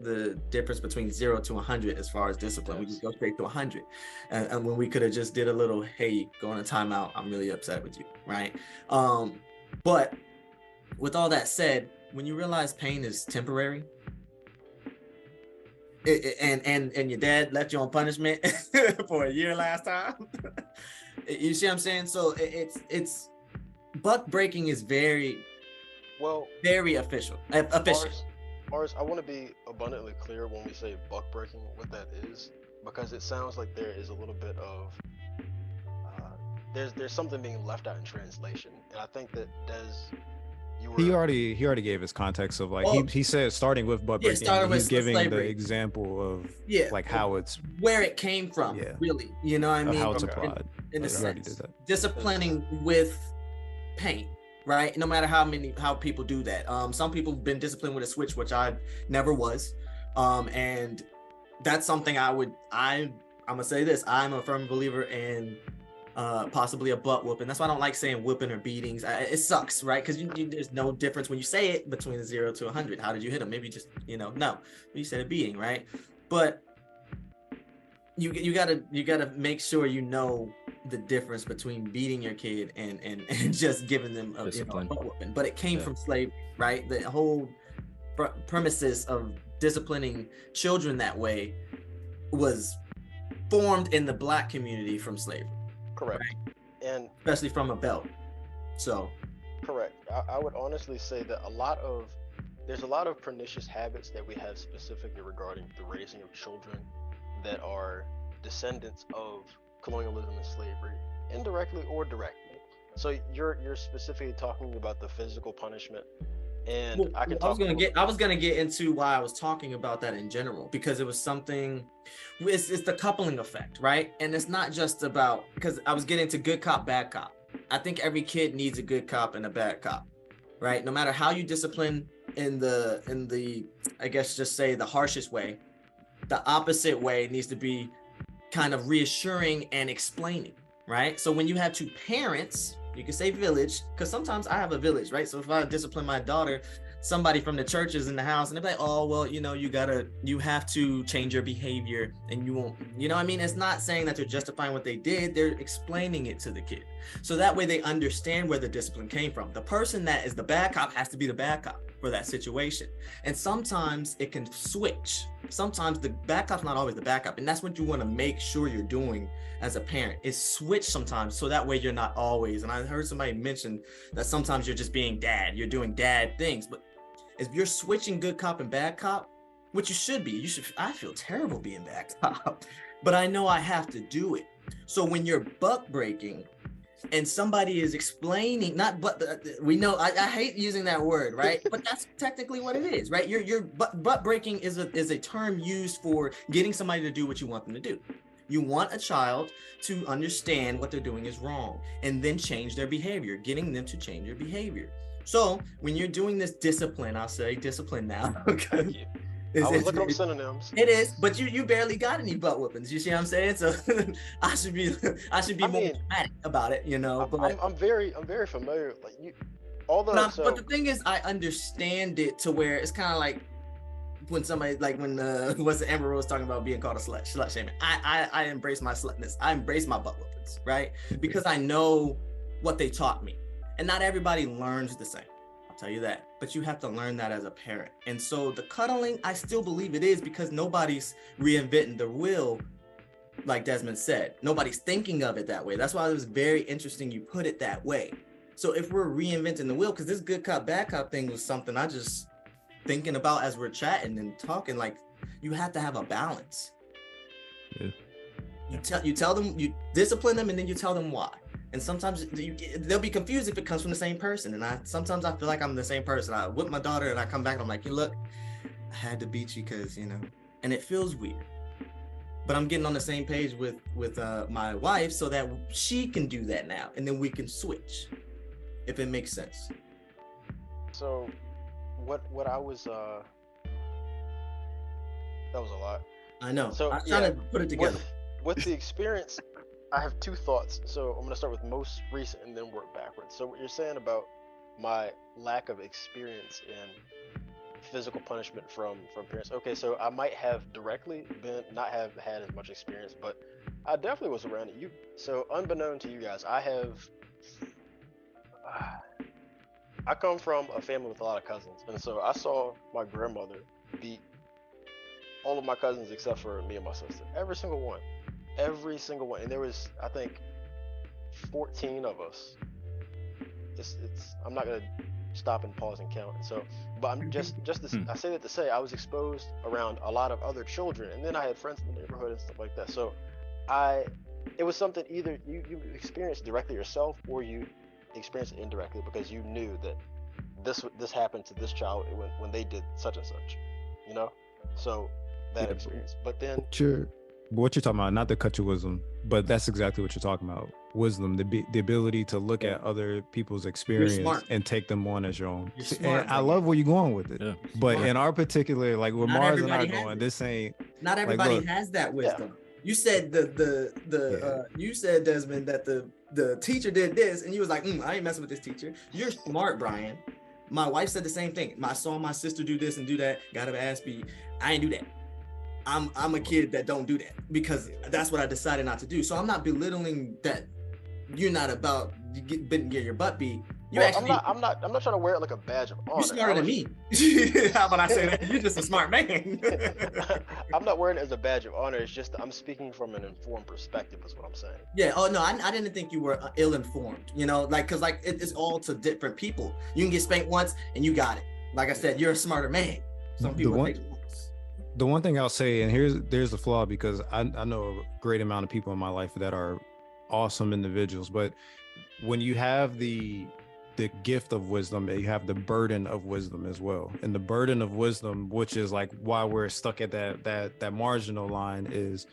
S5: the difference between 0 to 100 as far as discipline. We just go straight to 100, and when we could have just did a little, hey, go on a timeout, I'm really upset with you, right? But with all that said, when you realize pain is temporary, and your dad left you on punishment for a year last time, you see what I'm saying? So it's buck breaking is very official.
S4: Mars, I want to be abundantly clear when we say buck breaking, what that is, because it sounds like there is a little bit of there's something being left out in translation, and I think that
S7: he already gave his context of, like, he said starting with buck breaking, he's giving the example of like how it's
S5: where it came from, really, you know what I mean,
S7: how it's applied
S5: in a sense, disciplining with pain. Right, no matter how people do that. Some people have been disciplined with a switch, which I never was, and that's something I'm gonna say this. I'm a firm believer in possibly a butt whooping. That's why I don't like saying whooping or beatings. It sucks, right? Because there's no difference when you say it between 0 to 100. How did you hit them? Maybe just no. You said a beating, right? But you gotta make sure you know the difference between beating your kid and just giving them a butt whooping. But it came from slavery, right? The whole premises of disciplining children that way was formed in the Black community from slavery.
S4: Correct.
S5: Right?
S4: And
S5: especially from a belt. So
S4: correct. I would honestly say that there's a lot of pernicious habits that we have specifically regarding the raising of children that are descendants of colonialism and slavery, indirectly or directly. So you're specifically talking about the physical punishment, And
S5: Well,
S4: I can
S5: I was
S4: talk.
S5: gonna get into why I was talking about that in general, because it was something. It's the coupling effect, right? And it's not just about, because I was getting to good cop, bad cop. I think every kid needs a good cop and a bad cop, right? No matter how you discipline in the I guess just say the harshest way, the opposite way needs to be kind of reassuring and explaining, right? So when you have two parents, you can say village, because sometimes I have a village, right? So if I discipline my daughter, somebody from the church is in the house and they're like, oh, well, you know, you have to change your behavior and you won't, you know what I mean? It's not saying that they're justifying what they did, they're explaining it to the kid. So that way they understand where the discipline came from. The person that is the bad cop has to be the bad cop for that situation. And sometimes it can switch. Sometimes the bad cop's not always the bad cop. And that's what you want to make sure you're doing as a parent, is switch sometimes, so that way you're not always. And I heard somebody mention that sometimes you're just being dad, you're doing dad things. But if you're switching good cop and bad cop, which you should be, I feel terrible being bad cop, but I know I have to do it. So when you're buck breaking and somebody is explaining, we know, I hate using that word, right? But that's technically what it is, right? Your butt breaking is a term used for getting somebody to do what you want them to do. You want a child to understand what they're doing is wrong and then change their behavior, getting them to change their behavior. So when you're doing this discipline, I'll say discipline now.
S4: Thank you. I was looking up synonyms.
S5: It is, but you barely got any butt whoopings. You see what I'm saying? So I should be more dramatic about it, you know. But
S4: I'm very familiar. Like you, although.
S5: But the thing is, I understand it to where it's kind of like when somebody, like when what's the Amber Rose talking about being called a slut shaming. I embrace my slutness. I embrace my butt whoopings, right? Because I know what they taught me, and not everybody learns the same. I'll tell you that. But you have to learn that as a parent. And so the cuddling, I still believe it is, because nobody's reinventing the wheel, like Desmond said. Nobody's thinking of it that way. That's why it was very interesting you put it that way. So if we're reinventing the wheel, because this good cop, bad cop thing was something I just thinking about as we're chatting and talking, like you have to have a balance. Yeah. You tell them, you discipline them, and then you tell them why. And sometimes they'll be confused if it comes from the same person. And sometimes I feel like I'm the same person. I whip my daughter and I come back and I'm like, hey, look, I had to beat you because, you know, and it feels weird. But I'm getting on the same page with my wife so that she can do that now. And then we can switch, if it makes sense.
S4: So what I was, that was a lot.
S5: I know.
S4: So
S5: I'm trying to put it together.
S4: With the experience, I have two thoughts. So I'm going to start with most recent and then work backwards. So what you're saying about my lack of experience in physical punishment from parents. Okay, so I might have directly not have had as much experience, but I definitely was around it. So unbeknown to you guys, I come from a family with a lot of cousins, and so I saw my grandmother beat all of my cousins except for me and my sister. Every single one. And there was, I think, 14 of us. I'm not gonna stop and pause and count. So, but I'm just I say that to say I was exposed around a lot of other children, and then I had friends in the neighborhood and stuff like that. So, it was something either you experienced directly yourself, or you experienced it indirectly because you knew that this happened to this child when they did such and such, you know. So that experience, but then
S7: sure. But what you're talking about, not the cut your wisdom, but that's exactly what you're talking about. Wisdom, the ability to look at other people's experience and take them on as your own. Smart, and I love where you're going with it. Yeah. But in our particular, like where Mars and I are going, this ain't.
S5: Not everybody has that wisdom. Yeah. You said you said, Desmond, that the teacher did this, and you was like, I ain't messing with this teacher. You're smart, Brian. My wife said the same thing. I saw my sister do this and do that. Got her ass beat. I ain't do that. I'm a kid that don't do that because that's what I decided not to do. So I'm not belittling that you're not about getting your butt beat.
S4: I'm not trying to wear it like a badge of honor.
S5: You're smarter than me. How about I say that? You're just a smart man.
S4: I'm not wearing it as a badge of honor. It's just I'm speaking from an informed perspective is what I'm saying.
S5: Yeah. Oh no, I didn't think you were ill-informed. You know, like because like it's all to different people. You can get spanked once and you got it. Like I said, you're a smarter man. Some people take
S7: the one thing I'll say, and there's the flaw, because I know a great amount of people in my life that are awesome individuals, but when you have the the gift of wisdom, and you have the burden of wisdom as well. And the burden of wisdom, which is like why we're stuck at that marginal line, is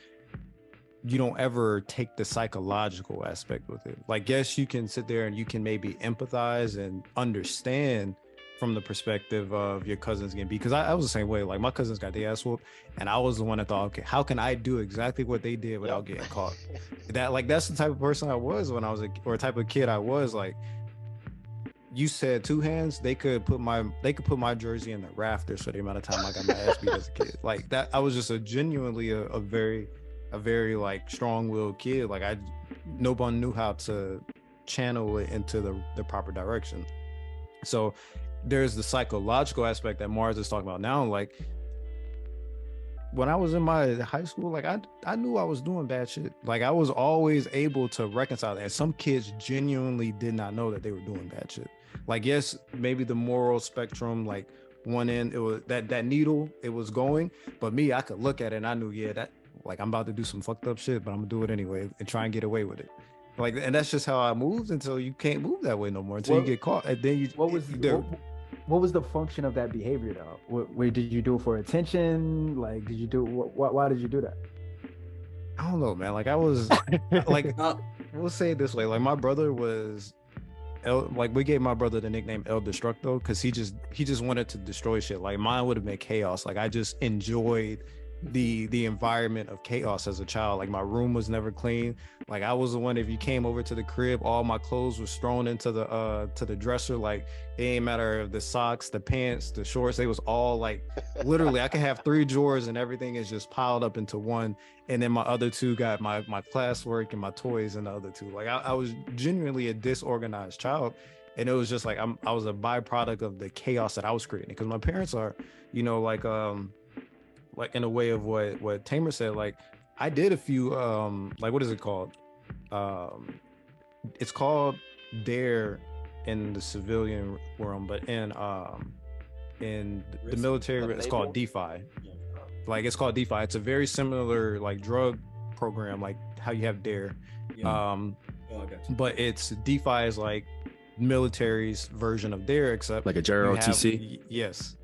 S7: you don't ever take the psychological aspect with it. Like, yes, you can sit there and you can maybe empathize and understand from the perspective of your cousins getting beat. Because I was the same way. Like, my cousins got their ass whooped, and I was the one that thought, okay, how can I do exactly what they did without getting caught? That's the type of person I was when I was or type of kid I was. Like, you said two hands, they could put my jersey in the rafters for the amount of time I got my ass beat as a kid. Like that, I was just genuinely a very like strong-willed kid. Like nobody knew how to channel it into the proper direction. So there's the psychological aspect that Mars is talking about now. Like, when I was in my high school, like I knew I was doing bad shit. Like, I was always able to reconcile that. And some kids genuinely did not know that they were doing bad shit. Like, yes, maybe the moral spectrum, like one end, it was that needle, it was going. But me, I could look at it and I knew, yeah, that, like, I'm about to do some fucked up shit, but I'm gonna do it anyway and try and get away with it. Like, and that's just how I moved until you can't move that way no more, until you get caught. And then
S3: what was the function of that behavior though? Wait, did you do it for attention? Like, did you do why did you do that?
S7: I don't know, man. Like, I was like, we'll say it this way. Like, my brother was like, we gave my brother the nickname El Destructo because he just wanted to destroy shit. Like, mine would have been chaos. Like, I just enjoyed the environment of chaos as a child. Like, my room was never clean. Like, I was the one, if you came over to the crib, all my clothes was thrown into the dresser. Like, it ain't matter if the socks, the pants, the shorts, they was all like, literally, I could have 3 drawers and everything is just piled up into one. And then my other 2 got my classwork and my toys in the other 2. Like, I was genuinely a disorganized child. And it was just like, I was a byproduct of the chaos that I was creating. Because my parents are, like in a way of what Tamer said, like, I did a few, like, what is it called? It's called DARE in the civilian realm, but in the military, it's called DeFi. Like, it's called DeFi. It's a very similar, like, drug program, like how you have DARE. But it's DeFi is like military's version of DARE, except
S1: like a JROTC.
S7: Yes.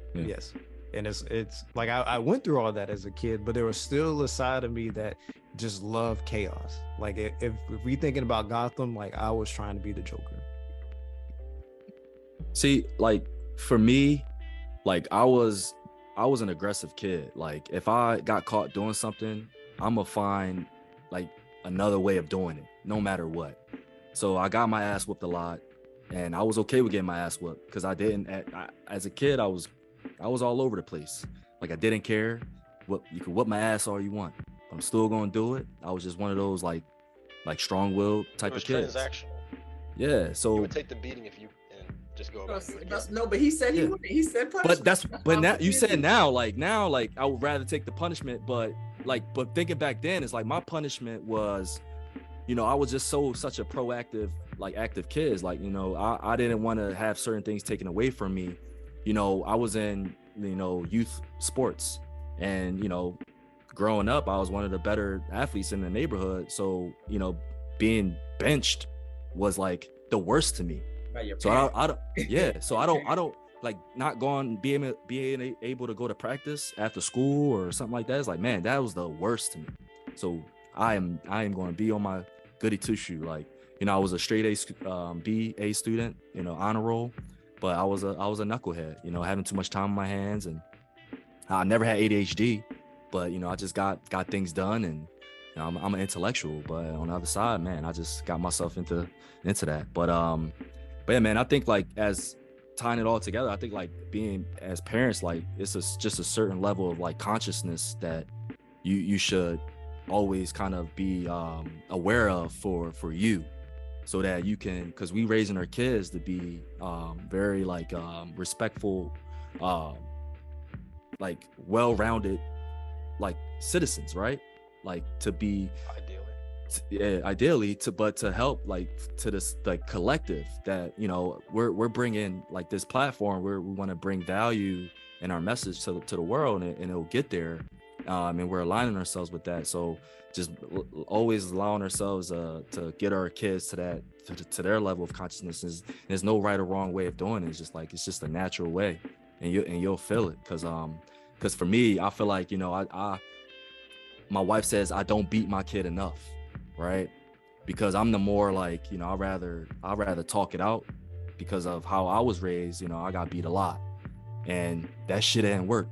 S7: And it's like, I went through all that as a kid, but there was still a side of me that just loved chaos. Like, if we thinking about Gotham, like, I was trying to be the Joker.
S1: See, like, for me, like, I was an aggressive kid. Like, if I got caught doing something, I'm gonna find like another way of doing it, no matter what. So I got my ass whooped a lot, and I was okay with getting my ass whooped because I didn't. As a kid, I was all over the place. Like, I didn't care. You could whoop my ass all you want, but I'm still gonna do it. I was just one of those like strong-willed type of kids.
S4: Transactional.
S1: Yeah. So
S4: you would take the beating if you and just go about it.
S5: No, but he said he wouldn't. He said punishment.
S1: But now you said now I would rather take the punishment, but thinking back then, it's like my punishment was, I was just such a proactive, like, active kid. Like, I didn't want to have certain things taken away from me. I was in, youth sports, and, growing up, I was one of the better athletes in the neighborhood. So, being benched was like the worst to me. So I don't like not being able to go to practice after school or something like that. It's like, man, that was the worst to me. So I am going to be on my goody two shoe. Like, I was a straight A student, honor roll. But I was a knucklehead, having too much time on my hands, and I never had ADHD, but I just got things done, and I'm an intellectual. But on the other side, man, I just got myself into that. But yeah, man, I think, like, as tying it all together, I think, like, being as parents, like, it's just a certain level of, like, consciousness that you should always kind of be aware of for you. So that you can, because we raising our kids to be very, like, respectful, like, well-rounded, like, citizens, right? Like, to be ideally but to help, like, to this, like, collective that, we're bringing, like, this platform where we want to bring value and our message to the world, and it'll get there. And we're aligning ourselves with that. So just always allowing ourselves to get our kids to that to their level of consciousness. There's no right or wrong way of doing it. It's just like, it's just a natural way, and you'll feel it. Because for me, I feel like, you know, I my wife says I don't beat my kid enough, right? Because I'm the more like, you know, I'd rather talk it out, because of how I was raised. You know, I got beat a lot, and that shit didn't work.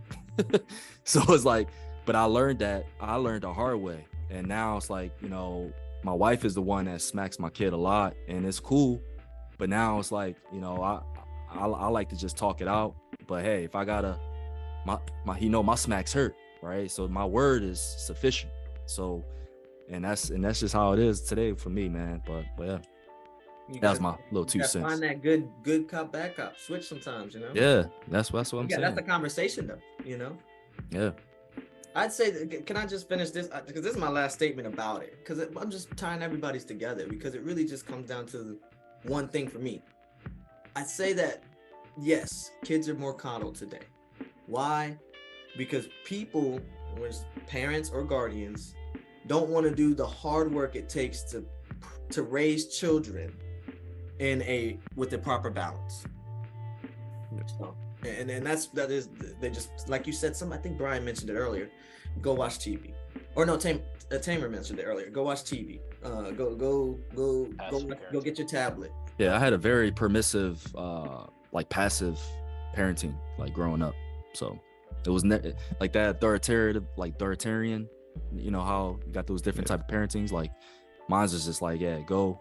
S1: So it's like, but I learned the hard way. And now it's like, you know, my wife is the one that smacks my kid a lot, and it's cool. But now it's like, you know, I like to just talk it out. But hey, if I gotta, my smacks hurt, right? So my word is sufficient. So, and that's just how it is today for me, man. But yeah, that was my little 2 cents.
S5: Find that good cop, bad cop switch sometimes, you know.
S1: Yeah, that's what I'm saying.
S5: That's the conversation, though, you know.
S1: Yeah.
S5: I'd say, can I just finish this? Because this is my last statement about it. Because I'm just tying everybody's together, because it really just comes down to one thing for me. I'd say that, yes, kids are more coddled today. Why? Because people, parents or guardians, don't want to do the hard work it takes to raise children with the proper balance. So, and they just, like you said, I think Brian mentioned it earlier, go watch TV. Or no, Tamer mentioned it earlier. Go watch TV. Go get your tablet.
S1: Yeah, I had a very permissive, like passive parenting, like growing up. So it was like that authoritarian, you know, how you got those different type of parentings. Like mine's is just like, yeah, go,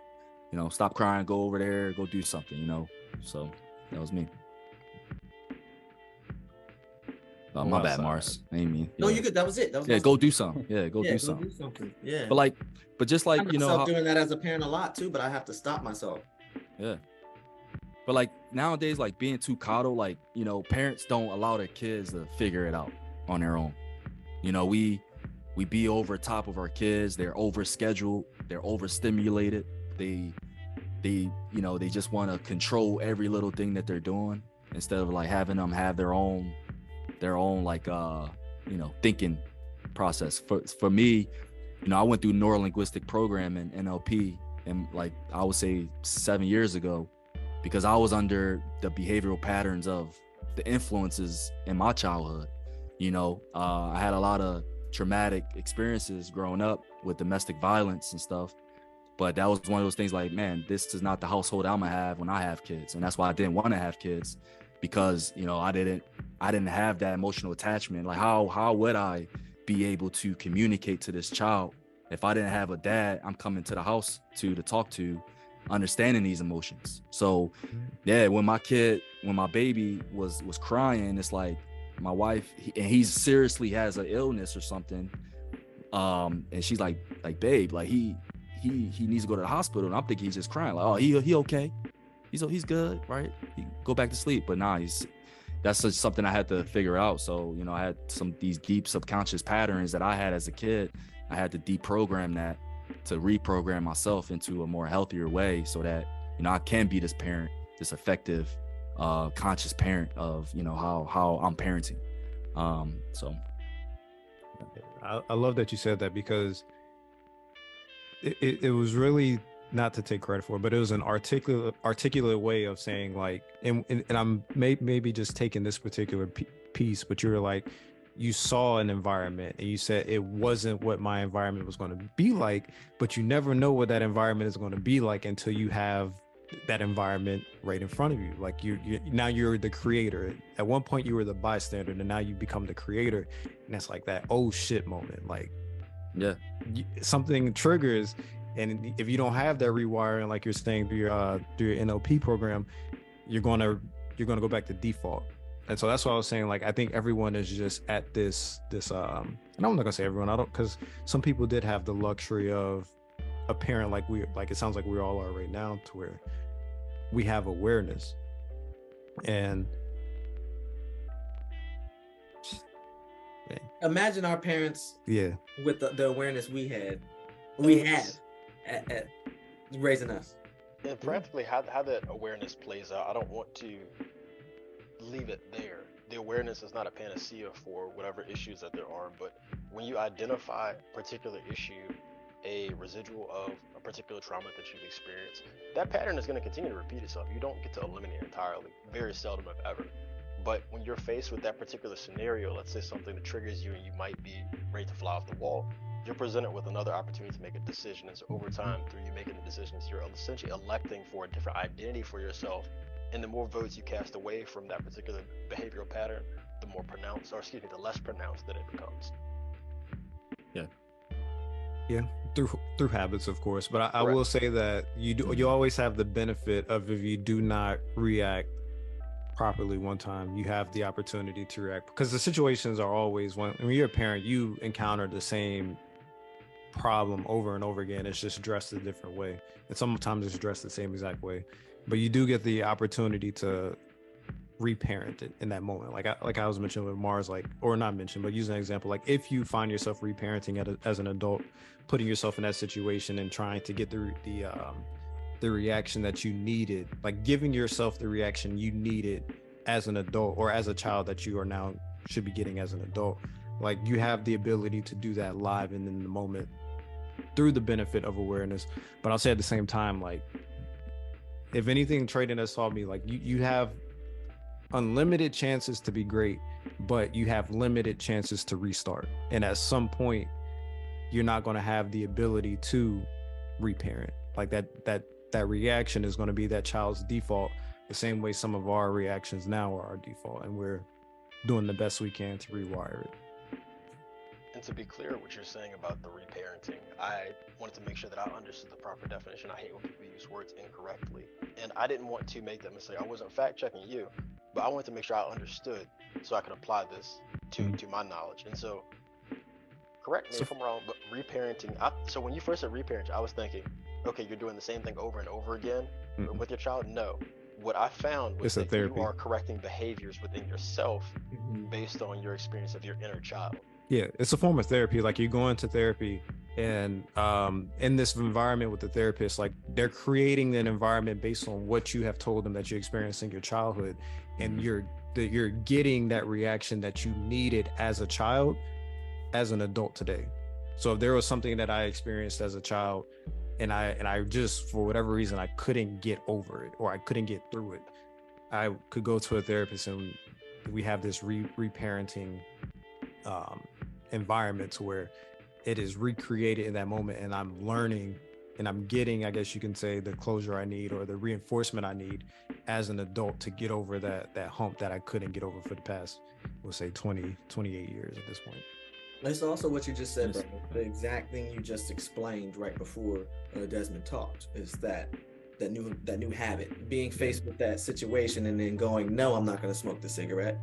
S1: you know, stop crying, go over there, go do something, you know. So that was me. Oh, my bad, Mars. I ain't mean.
S5: No, you good. That was it.
S1: Go do something. Yeah, go do something.
S5: Yeah.
S1: But just like, you know,
S5: I'm doing that as a parent a lot too, but I have to stop myself.
S1: Yeah. But like nowadays, like being too coddled, like, you know, parents don't allow their kids to figure it out on their own. You know, we be over top of our kids. They're overscheduled. They're overstimulated. They you know, they just want to control every little thing that they're doing, instead of like having them have their own like you know, thinking process. For me, you know, I went through neurolinguistic programming, NLP, and like I would say 7 years ago, because I was under the behavioral patterns of the influences in my childhood. You know, I had a lot of traumatic experiences growing up with domestic violence and stuff, but that was one of those things like, man, this is not the household I'm gonna have when I have kids. And that's why I didn't want to have kids, because, you know, I didn't have that emotional attachment. Like how would I be able to communicate to this child if I didn't have a dad I'm coming to the house to talk to, understanding these emotions? So yeah, when my baby was crying, it's like my wife, he seriously has an illness or something, and she's like babe, like he needs to go to the hospital, and I'm thinking he's just crying, like, oh, he okay, he's good, right? He go back to sleep. But nah, that's just something I had to figure out. So, you know, I had these deep subconscious patterns that I had as a kid. I had to deprogram that to reprogram myself into a more healthier way, so that, you know, I can be this parent, this effective, conscious parent of, you know, how I'm parenting. So
S7: I love that you said that, because it was really, not to take credit for it, but it was an articulate way of saying, like, and I'm maybe just taking this particular piece, but you were like, you saw an environment and you said it wasn't what my environment was going to be like, but you never know what that environment is going to be like until you have that environment right in front of you. Like now you're the creator. At one point you were the bystander, and now you become the creator, and that's like that oh shit moment. Like,
S1: yeah,
S7: something triggers. And if you don't have that rewiring, like you're saying, through your NLP program, you're gonna go back to default. And so that's what I was saying. Like, I think everyone is just at this and I'm not gonna say everyone, because some people did have the luxury of a parent like it sounds like we all are right now, to where we have awareness. And
S5: imagine our parents, with the awareness we have at raising us.
S4: And practically how that awareness plays out, I don't want to leave it there. The awareness is not a panacea for whatever issues that there are, but when you identify a particular issue, a residual of a particular trauma that you've experienced, that pattern is going to continue to repeat itself. You don't get to eliminate it entirely, very seldom if ever. But when you're faced with that particular scenario, let's say something that triggers you and you might be ready to fly off the wall, you're presented with another opportunity to make a decision. And so over time, through you making the decisions, you're essentially electing for a different identity for yourself. And the more votes you cast away from that particular behavioral pattern, the more pronounced, or excuse me, the less pronounced that it becomes.
S7: Yeah, through habits, of course. But I
S4: Correct.
S7: will say that you always have the benefit of, if you do not react properly one time, you have the opportunity to react, because the situations are always, when you're a parent, you encounter the same problem over and over again. It's just dressed a different way, and sometimes it's dressed the same exact way, but you do get the opportunity to reparent it in that moment. Like I was mentioning with Mars, like, or not mentioned, but using an example, like if you find yourself reparenting as an adult, putting yourself in that situation and trying to get the reaction that you needed, like giving yourself the reaction you needed as an adult or as a child that you are now should be getting as an adult, like you have the ability to do that live and in the moment through the benefit of awareness. But I'll say at the same time, like, if anything, trading has taught me, like, you have unlimited chances to be great, but you have limited chances to restart. And at some point, you're not going to have the ability to reparent. Like that reaction is going to be that child's default, the same way some of our reactions now are our default, and we're doing the best we can to rewire it.
S4: And to be clear, what you're saying about the reparenting, I wanted to make sure that I understood the proper definition. I hate when people use words incorrectly, and I didn't want to make that mistake. I wasn't fact checking you, but I wanted to make sure I understood so I could apply this to my knowledge. And so, correct me if I'm wrong, but reparenting. So when you first said reparenting, I was thinking, okay, you're doing the same thing over and over again with your child. No, what I found was that you are correcting behaviors within yourself based on your experience of your inner child.
S7: Yeah, it's a form of therapy. Like, you go into therapy, and in this environment with the therapist, like, they're creating an environment based on what you have told them that you experienced in your childhood, and you're getting that reaction that you needed as a child as an adult today. So if there was something that I experienced as a child, and I just, for whatever reason, I couldn't get over it, or I couldn't get through it, I could go to a therapist, and we have this reparenting environment to where it is recreated in that moment, and I'm learning, and I'm getting, I guess you can say, the closure I need, or the reinforcement I need as an adult to get over that hump that I couldn't get over for the past, we'll say 28 years at this point.
S5: It's also what you just said, bro. The exact thing you just explained right before Desmond talked is that new habit, being faced with that situation and then going, no, I'm not going to smoke the cigarette.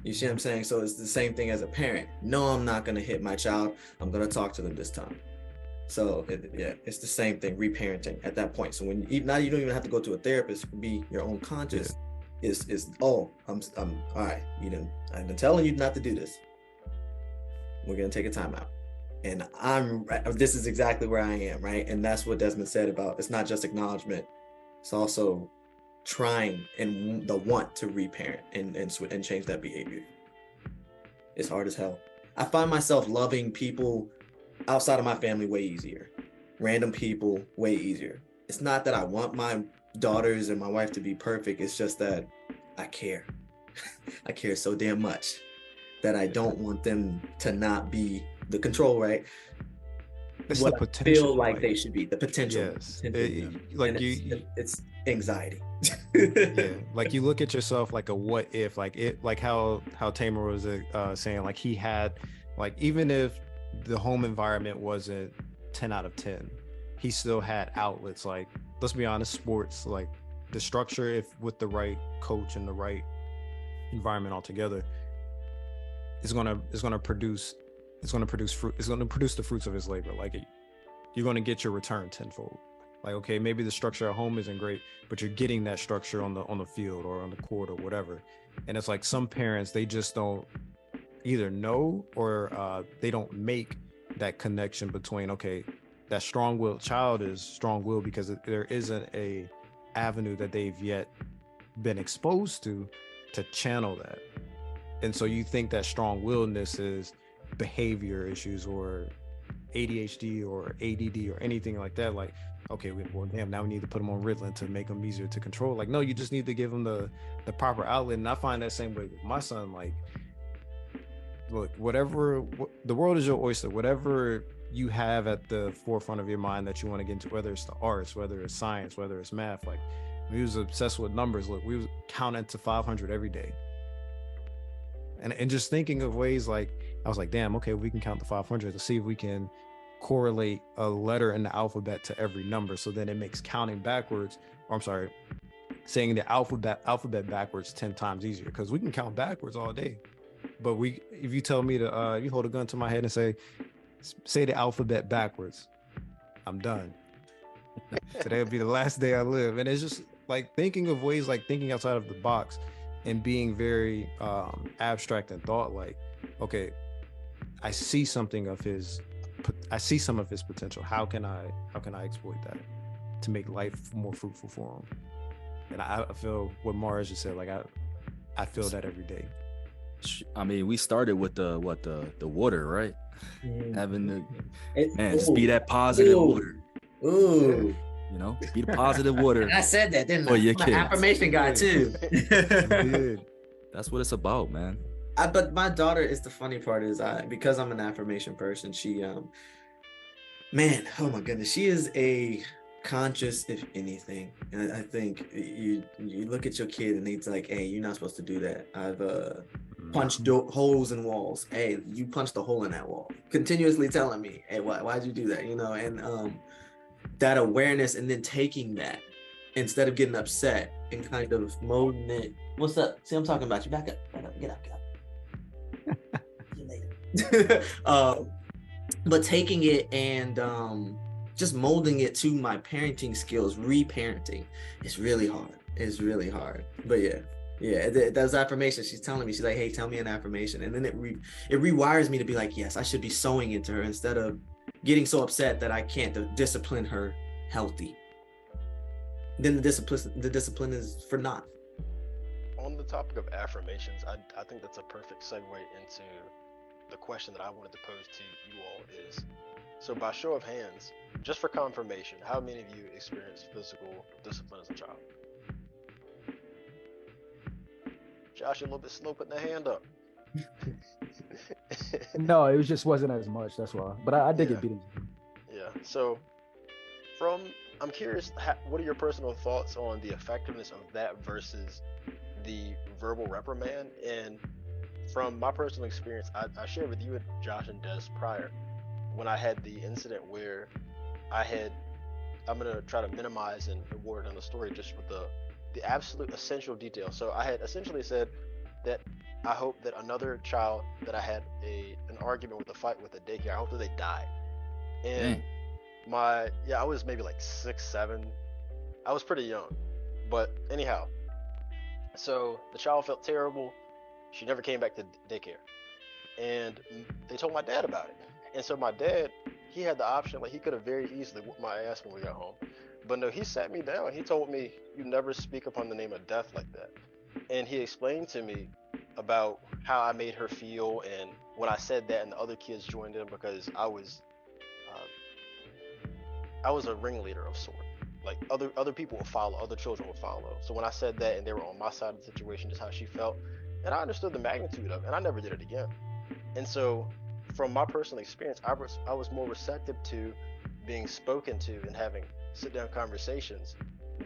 S5: You see what I'm saying? So it's the same thing as a parent. No, I'm not going to hit my child. I'm going to talk to them this time. So it's the same thing, reparenting at that point. So when you don't even have to go to a therapist, it can be your own conscious. Yeah. I'm all right. I've been telling you not to do this. We're going to take a time out. And this is exactly where I am, right? And that's what Desmond said about, it's not just acknowledgement. It's also trying and the want to reparent and change that behavior. It's hard as hell. I find myself loving people outside of my family way easier. Random people way easier. It's not that I want my daughters and my wife to be perfect. It's just that I care. I care so damn much that I don't want them to not be the control, right?
S7: It's
S5: what
S7: the potential,
S5: I feel like they should be, the potential.
S7: Yes.
S5: It's anxiety.
S7: Yeah, like, you look at yourself like a what if, like how Tamer was saying, like, he had, like, even if the home environment wasn't 10 out of 10, he still had outlets. Like, let's be honest, sports, like, the structure, if with the right coach and the right environment altogether, is gonna produce fruit. It's gonna produce the fruits of his labor. Like, you're gonna get your return tenfold. Like, okay, maybe the structure at home isn't great, but you're getting that structure on the field or on the court or whatever. And it's like, some parents, they just don't either know, or they don't make that connection between, okay, that strong-willed child is strong-willed because there isn't a avenue that they've yet been exposed to channel that. And so you think that strong-willedness is behavior issues or ADHD or ADD or anything like that, like, okay, well, damn, now we need to put them on Ritalin to make them easier to control. Like, no, you just need to give them the proper outlet. And I find that same way with my son. Like, look, the world is your oyster. Whatever you have at the forefront of your mind that you want to get into, whether it's the arts, whether it's science, whether it's math. Like, we was obsessed with numbers. Look, we was counting to 500 every day. And just thinking of ways, like, I was like, damn, okay, we can count to 500 to see if we can correlate a letter in the alphabet to every number. So then it makes counting backwards, or I'm sorry, saying the alphabet backwards 10 times easier, because we can count backwards all day. But if you tell me to, you hold a gun to my head and say the alphabet backwards, I'm done. Today will be the last day I live. And it's just like thinking of ways, like thinking outside of the box and being very abstract and thought, like, okay, I see some of his potential. How can I exploit that to make life more fruitful for him? And I feel what Mars just said, like I feel that every day.
S1: I mean, we started with the water, right? Having the just be that positive water.
S5: Ooh.
S1: You know, be the positive water.
S5: And I said that, didn't I?
S1: For your
S5: I'm
S1: kids.
S5: an affirmation guy too.
S1: That's what it's about, man.
S5: But my daughter is the funny part is because I'm an affirmation person, she man, oh my goodness, she is a conscious, if anything. And I think you look at your kid and it's like, hey, you're not supposed to do that. I've punched holes in walls. Hey, you punched a hole in that wall. Continuously telling me, hey, why'd you do that? You know, and that awareness, and then taking that instead of getting upset and kind of molding it. What's up? See, I'm talking about you. Back up, get up. See you later. But taking it and just molding it to my parenting skills, reparenting, it's really hard. It's really hard. But yeah, those affirmations. She's telling me, she's like, hey, tell me an affirmation. And then it rewires me to be like, yes, I should be sowing into her instead of getting so upset that I can't discipline her healthy. Then the discipline is for naught.
S4: On the topic of affirmations, I think that's a perfect segue into the question that I wanted to pose to you all is, so by show of hands, just for confirmation, how many of you experienced physical discipline as a child? Josh, you're a little bit slow putting the hand up.
S3: No, it wasn't as much. That's why. But I did get beaten.
S4: Yeah. So, I'm curious, what are your personal thoughts on the effectiveness of that versus the verbal reprimand? And from my personal experience, I shared with you and Josh and Des prior when I had the incident where I'm gonna try to minimize and word on the story just with the absolute essential detail. So I had essentially said that I hope that another child that I had an argument with, a fight with at daycare, I hope that they die. And I was maybe like 6, 7. I was pretty young. But anyhow, so the child felt terrible. She never came back to daycare. And they told my dad about it. And so my dad, he had the option, like he could have very easily whooped my ass when we got home. But no, he sat me down. He told me, you never speak upon the name of death like that. And he explained to me about how I made her feel. And when I said that and the other kids joined in, because I was a ringleader of sort. Like other people would follow, other children would follow. So when I said that and they were on my side of the situation, just how she felt, and I understood the magnitude of it, and I never did it again. And so from my personal experience, I was more receptive to being spoken to and having sit-down conversations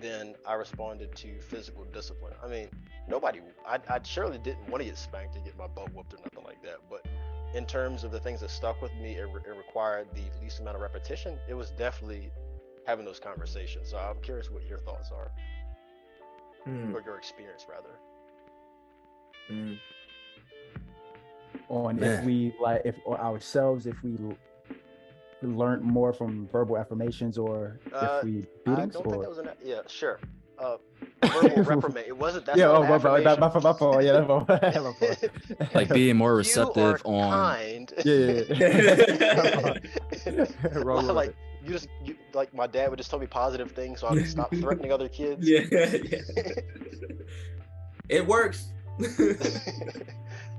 S4: than I responded to physical discipline. I mean, I surely didn't want to get spanked and get my butt whooped or nothing like that, but in terms of the things that stuck with me, it required the least amount of repetition. It was definitely having those conversations. So I'm curious what your thoughts are, or your experience rather.
S3: On if we learned more from verbal affirmations, or if we beatings,
S4: I don't think that was sure.
S3: verbal
S4: reprimand. It wasn't that.
S3: My fault. Yeah, my fault.
S1: Like being more receptive on.
S4: Kind. Like you like my dad would just tell me positive things so I would stop threatening other kids.
S5: Yeah. It works.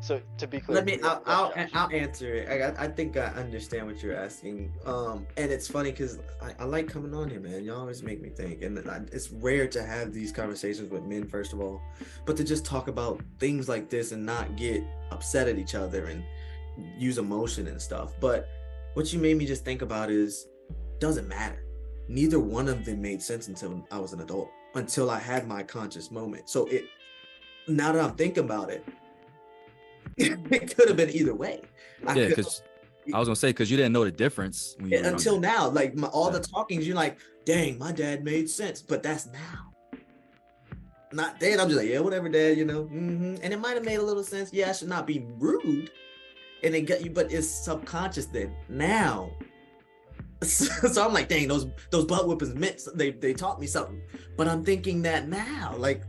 S4: So to be clear,
S5: I'll answer it. I think I understand what you're asking. And it's funny because I like coming on here, man. Y'all always make me think, and it's rare to have these conversations with men, first of all, but to just talk about things like this and not get upset at each other and use emotion and stuff. But what you made me just think about is, doesn't matter. Neither one of them made sense until I was an adult, until I had my conscious moment. So now that I'm thinking about it, it could have been either way.
S1: Yeah, because I was gonna say, because you didn't know the difference when you were
S5: until
S1: younger.
S5: now. Like all the talkings, you're like, dang, my dad made sense, but that's now. Not then. I'm just like, yeah, whatever, dad. And it might have made a little sense. Yeah, I should not be rude, and it got you, but it's subconscious then. Now, so I'm like, dang, those butt whippings meant they taught me something. But I'm thinking that now, like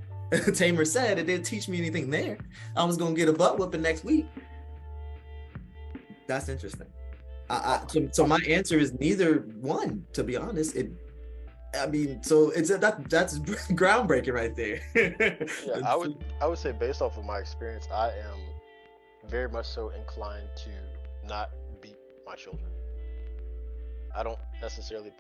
S5: Tamer said, it didn't teach me anything there. I was gonna get a butt whipping next week. That's interesting. So my answer is neither one, to be honest. So that's groundbreaking right there.
S4: Yeah, I would say, based off of my experience, I am very much so inclined to not beat my children. I don't necessarily,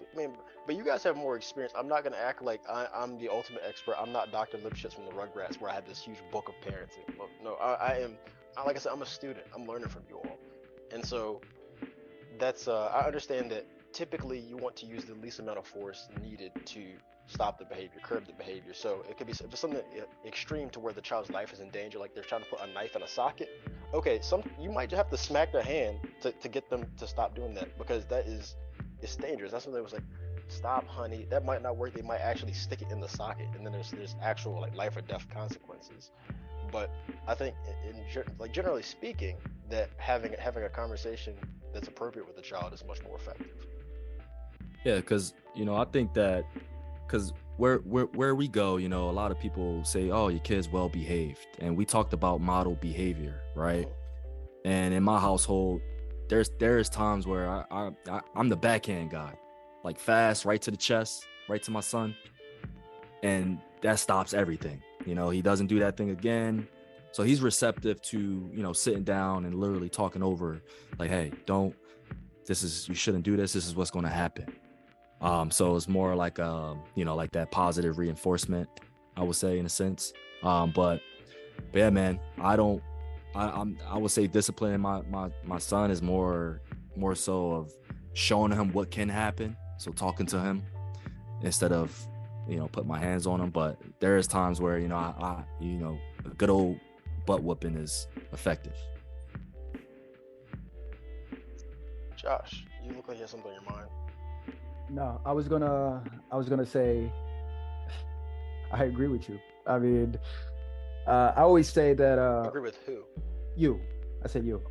S4: but you guys have more experience. I'm not gonna act like I'm the ultimate expert. I'm not Dr. Lipschitz from the Rugrats, where I have this huge book of parenting. No, I am. Like I said, I'm a student. I'm learning from you all, and so that's. I understand that typically you want to use the least amount of force needed to stop the behavior, curb the behavior. So it could be just something extreme to where the child's life is in danger, like they're trying to put a knife in a socket. Okay, you might just have to smack their hand to get them to stop doing that, because it's dangerous. That's when they was like, stop, honey. That might not work. They might actually stick it in the socket, and then there's actual like life or death consequences. But I think, generally speaking, that having a conversation that's appropriate with the child is much more effective.
S1: Yeah, because I think that because where we go, a lot of people say, oh, your kid's well behaved, and we talked about model behavior, right? And in my household, there's times where I'm the backhand guy, like fast, right to the chest, right to my son, and that stops everything. He doesn't do that thing again. So he's receptive to sitting down and literally talking over, like, hey, you shouldn't do this. This is what's going to happen. So it's more like like that positive reinforcement, I would say, in a sense. But yeah, man, I would say disciplining my son is more so of showing him what can happen. So talking to him instead of put my hands on him. But there is times where I a good old butt whooping is effective.
S4: Josh, you look like you have something on your mind.
S3: No, I was gonna say I agree with you. I mean, I always say that
S4: Agree with who?
S3: You. I said you.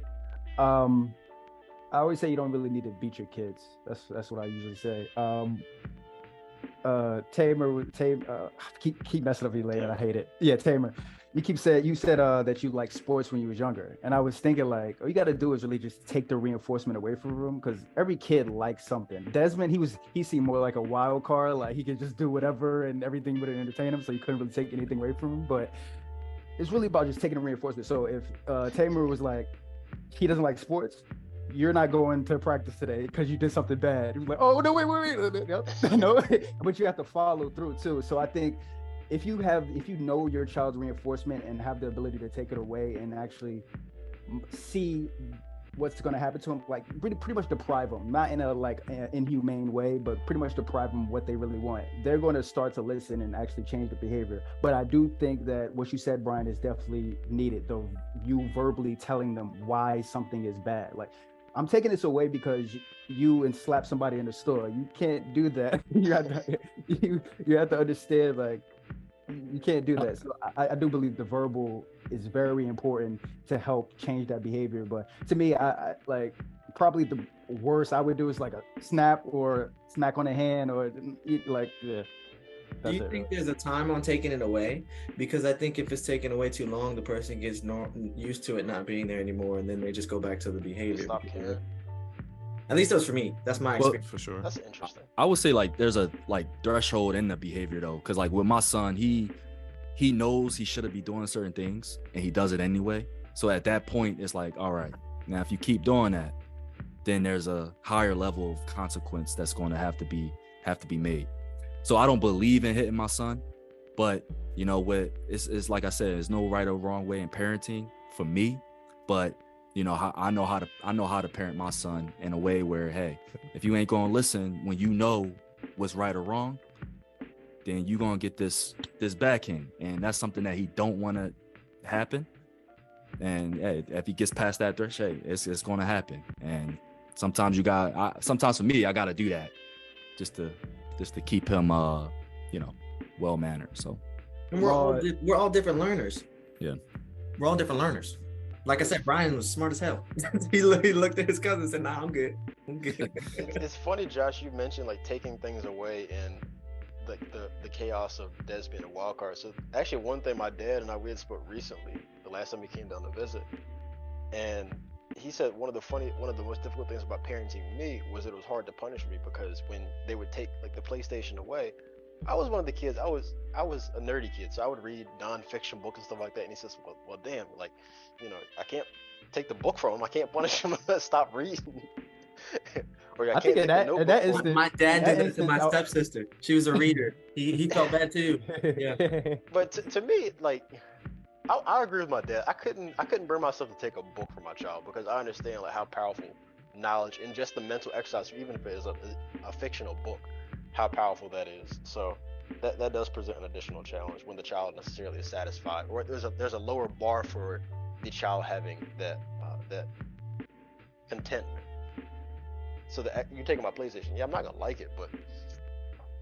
S3: I always say you don't really need to beat your kids. That's what I usually say. Tamer, keep messing up your name, and I hate it. Yeah, Tamer. You said that you like sports when you was younger, and I was thinking like, all you got to do is really just take the reinforcement away from him, because every kid likes something. Desmond, he seemed more like a wild card, like he could just do whatever and everything would entertain him, so you couldn't really take anything away from him. But it's really about just taking the reinforcement. So if Tamer was like, he doesn't like sports, you're not going to practice today because you did something bad. You're like, oh no, wait. No, but you have to follow through too. So I think if you know your child's reinforcement and have the ability to take it away and actually see what's going to happen to them, like pretty much deprive them, not in a like inhumane way, but pretty much deprive them what they really want, they're going to start to listen and actually change the behavior. But I do think that what you said, Brian, is definitely needed, though, you verbally telling them why something is bad. Like, I'm taking this away because you slap somebody in the store. You can't do that. You have to understand, like, you can't do that. So I do believe the verbal is very important to help change that behavior. But to me, I like, probably the worst I would do is like a snap or smack on the hand, or like, yeah.
S5: Do you think there's a time on taking it away? Because I think if it's taken away too long, the person gets used to it not being there anymore, and then they just go back to the behavior.
S4: Stop caring.
S5: At least that was for me. That's my experience.
S7: For sure.
S4: That's interesting.
S1: I would say like there's a like threshold in the behavior though, because like with my son, he knows he shouldn't be doing certain things and he does it anyway. So at that point, it's like, all right, now if you keep doing that, then there's a higher level of consequence that's going to have to be made. So I don't believe in hitting my son, but you know what? It's like I said, there's no right or wrong way in parenting for me, but you know, I know how to parent my son in a way where, hey, if you ain't gonna listen when you know what's right or wrong, then you gonna get this backhand, and that's something that he don't want to happen. And hey, if he gets past that threshold, it's gonna happen. And sometimes sometimes for me, I gotta do that just to keep him well mannered. So
S5: and we're all different learners.
S1: Yeah,
S5: we're all different learners. Like I said, Brian was smart as hell. he looked at his cousin and said, "Nah, I'm good.
S4: It's funny, Josh, you mentioned like taking things away and like the chaos of Des being a wild card. So actually, one thing my dad and we had spoke recently, the last time he came down to visit, and he said one of the most difficult things about parenting me was that it was hard to punish me, because when they would take like the PlayStation away, I was one of the kids. I was a nerdy kid, so I would read nonfiction books and stuff like that. And he says, "Well, damn, like, you know, I can't take the book from him. I can't punish him and stop reading." Or I can't take the notebook.
S5: My dad did that to my stepsister. She was a reader. He felt bad too. Yeah.
S4: But to me, like, I agree with my dad. I couldn't bring myself to take a book from my child, because I understand like how powerful knowledge and just the mental exercise, even if it is a fictional book, how powerful that is. So that does present an additional challenge when the child necessarily is satisfied, or there's a lower bar for the child having that contentment. So you're taking my PlayStation. Yeah, I'm not gonna like it, but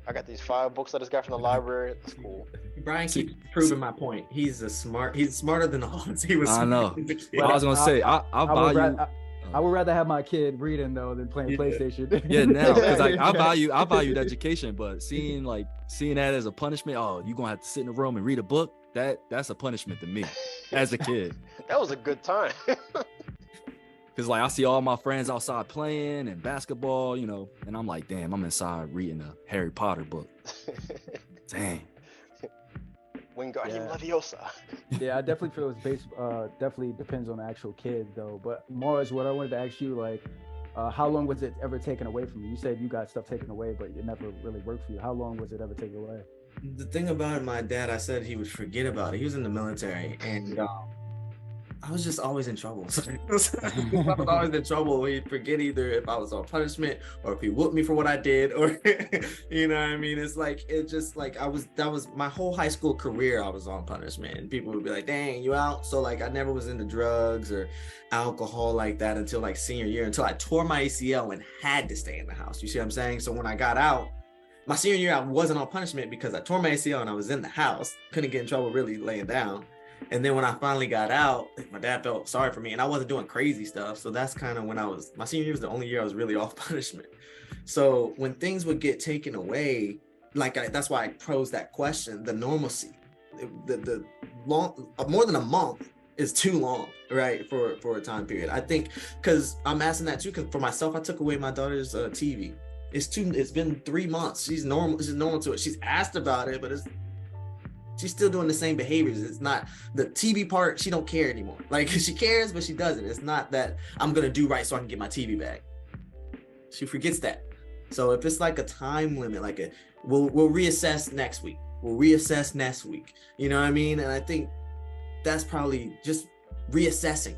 S4: I got these 5 books that I just got from the library. That's cool.
S5: Brian keeps proving my point. He's smarter than all of us.
S1: I know. Well, I was gonna say
S3: I would rather have my kid reading though than playing PlayStation.
S1: Yeah, now because like I value education, but seeing that as a punishment, you gonna have to sit in a room and read a book. That's a punishment to me as a kid.
S4: That was a good time.
S1: Because like I see all my friends outside playing and basketball, you know, and I'm like, damn, I'm inside reading a Harry Potter book. Dang.
S4: Wingardium Leviosa.
S3: Yeah, I definitely feel it's definitely depends on the actual kid though. But Morris, what I wanted to ask you, like, how long was it ever taken away from you? You said you got stuff taken away, but it never really worked for you. How long was it ever taken away?
S5: The thing about it, my dad, I said he would forget about it. He was in the military, and I was just always in trouble. I was always in trouble. He'd forget either if I was on punishment or if he whooped me for what I did, or you know what I mean? It's like, it just like that was my whole high school career. I was on punishment, and people would be like, dang, you out? So like I never was into drugs or alcohol like that until like senior year, until I tore my ACL and had to stay in the house. You see what I'm saying? So when I got out, my senior year, I wasn't on punishment because I tore my ACL and I was in the house. Couldn't get in trouble really laying down. And then when I finally got out, my dad felt sorry for me, and I wasn't doing crazy stuff. So that's kind of when my senior year was the only year I was really off punishment. So when things would get taken away, that's why I posed that question, the normalcy, the long, more than a month is too long, right? For a time period. I think, cause I'm asking that too, cause for myself, I took away my daughter's TV. It's been 3 months. She's normal to it. She's asked about it, but she's still doing the same behaviors. It's not the TV part. She don't care anymore. Like, she cares, but she doesn't. It's not that I'm going to do right so I can get my TV back. She forgets that. So if it's like a time limit, like we'll reassess next week. We'll reassess next week. You know what I mean? And I think that's probably just reassessing.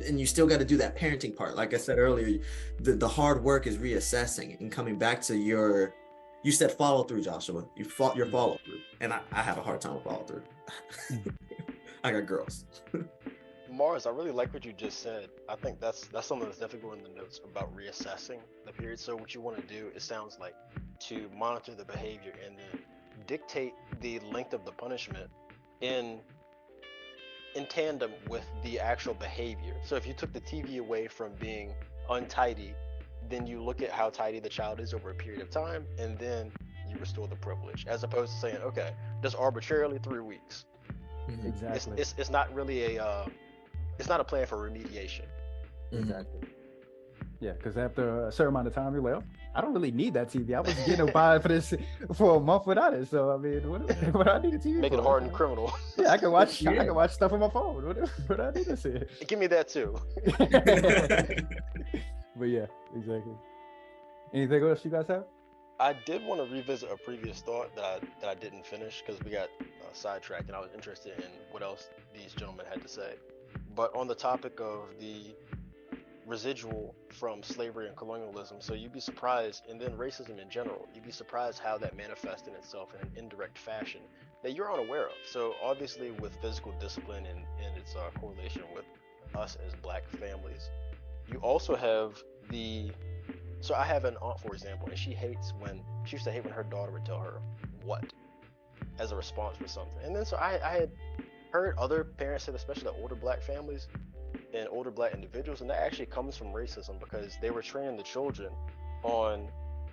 S5: And you still got to do that parenting part. Like I said earlier, the hard work is reassessing and coming back to you said follow through, Joshua. Your follow through, and I have a hard time with follow through. I got girls.
S4: Mars, I really like what you just said. I think that's something that's difficult in the notes about reassessing the period. So what you want to do, it sounds like, to monitor the behavior and then dictate the length of the punishment in tandem with the actual behavior. So if you took the TV away from being untidy, then you look at how tidy the child is over a period of time, and then you restore the privilege, as opposed to saying, okay, just arbitrarily 3 weeks.
S3: Exactly.
S4: It's not really it's not a plan for remediation.
S3: Exactly. Yeah, because after a certain amount of time, you're like, oh, I don't really need that TV. I was getting by for this for a month without it. So I mean, what do I need a TV
S4: Make
S3: for?
S4: it hardened criminal.
S3: Yeah, I can watch
S5: Yeah.
S3: I can watch stuff on my phone. What do I need to see?
S4: Give me that too.
S3: But yeah, exactly. Anything else you guys have?
S4: I did want to revisit a previous thought that I didn't finish because we got sidetracked, and I was interested in what else these gentlemen had to say. But on the topic of the residual from slavery and colonialism, so you'd be surprised, and then racism in general, you'd be surprised how that manifested itself in an indirect fashion that you're unaware of. So obviously with physical discipline and its correlation with us as black families, you also have so I have an aunt, for example, and she used to hate when her daughter would tell her what as a response for something. And then so I had heard other parents say, especially the older black families and older black individuals, and that actually comes from racism because they were training the children on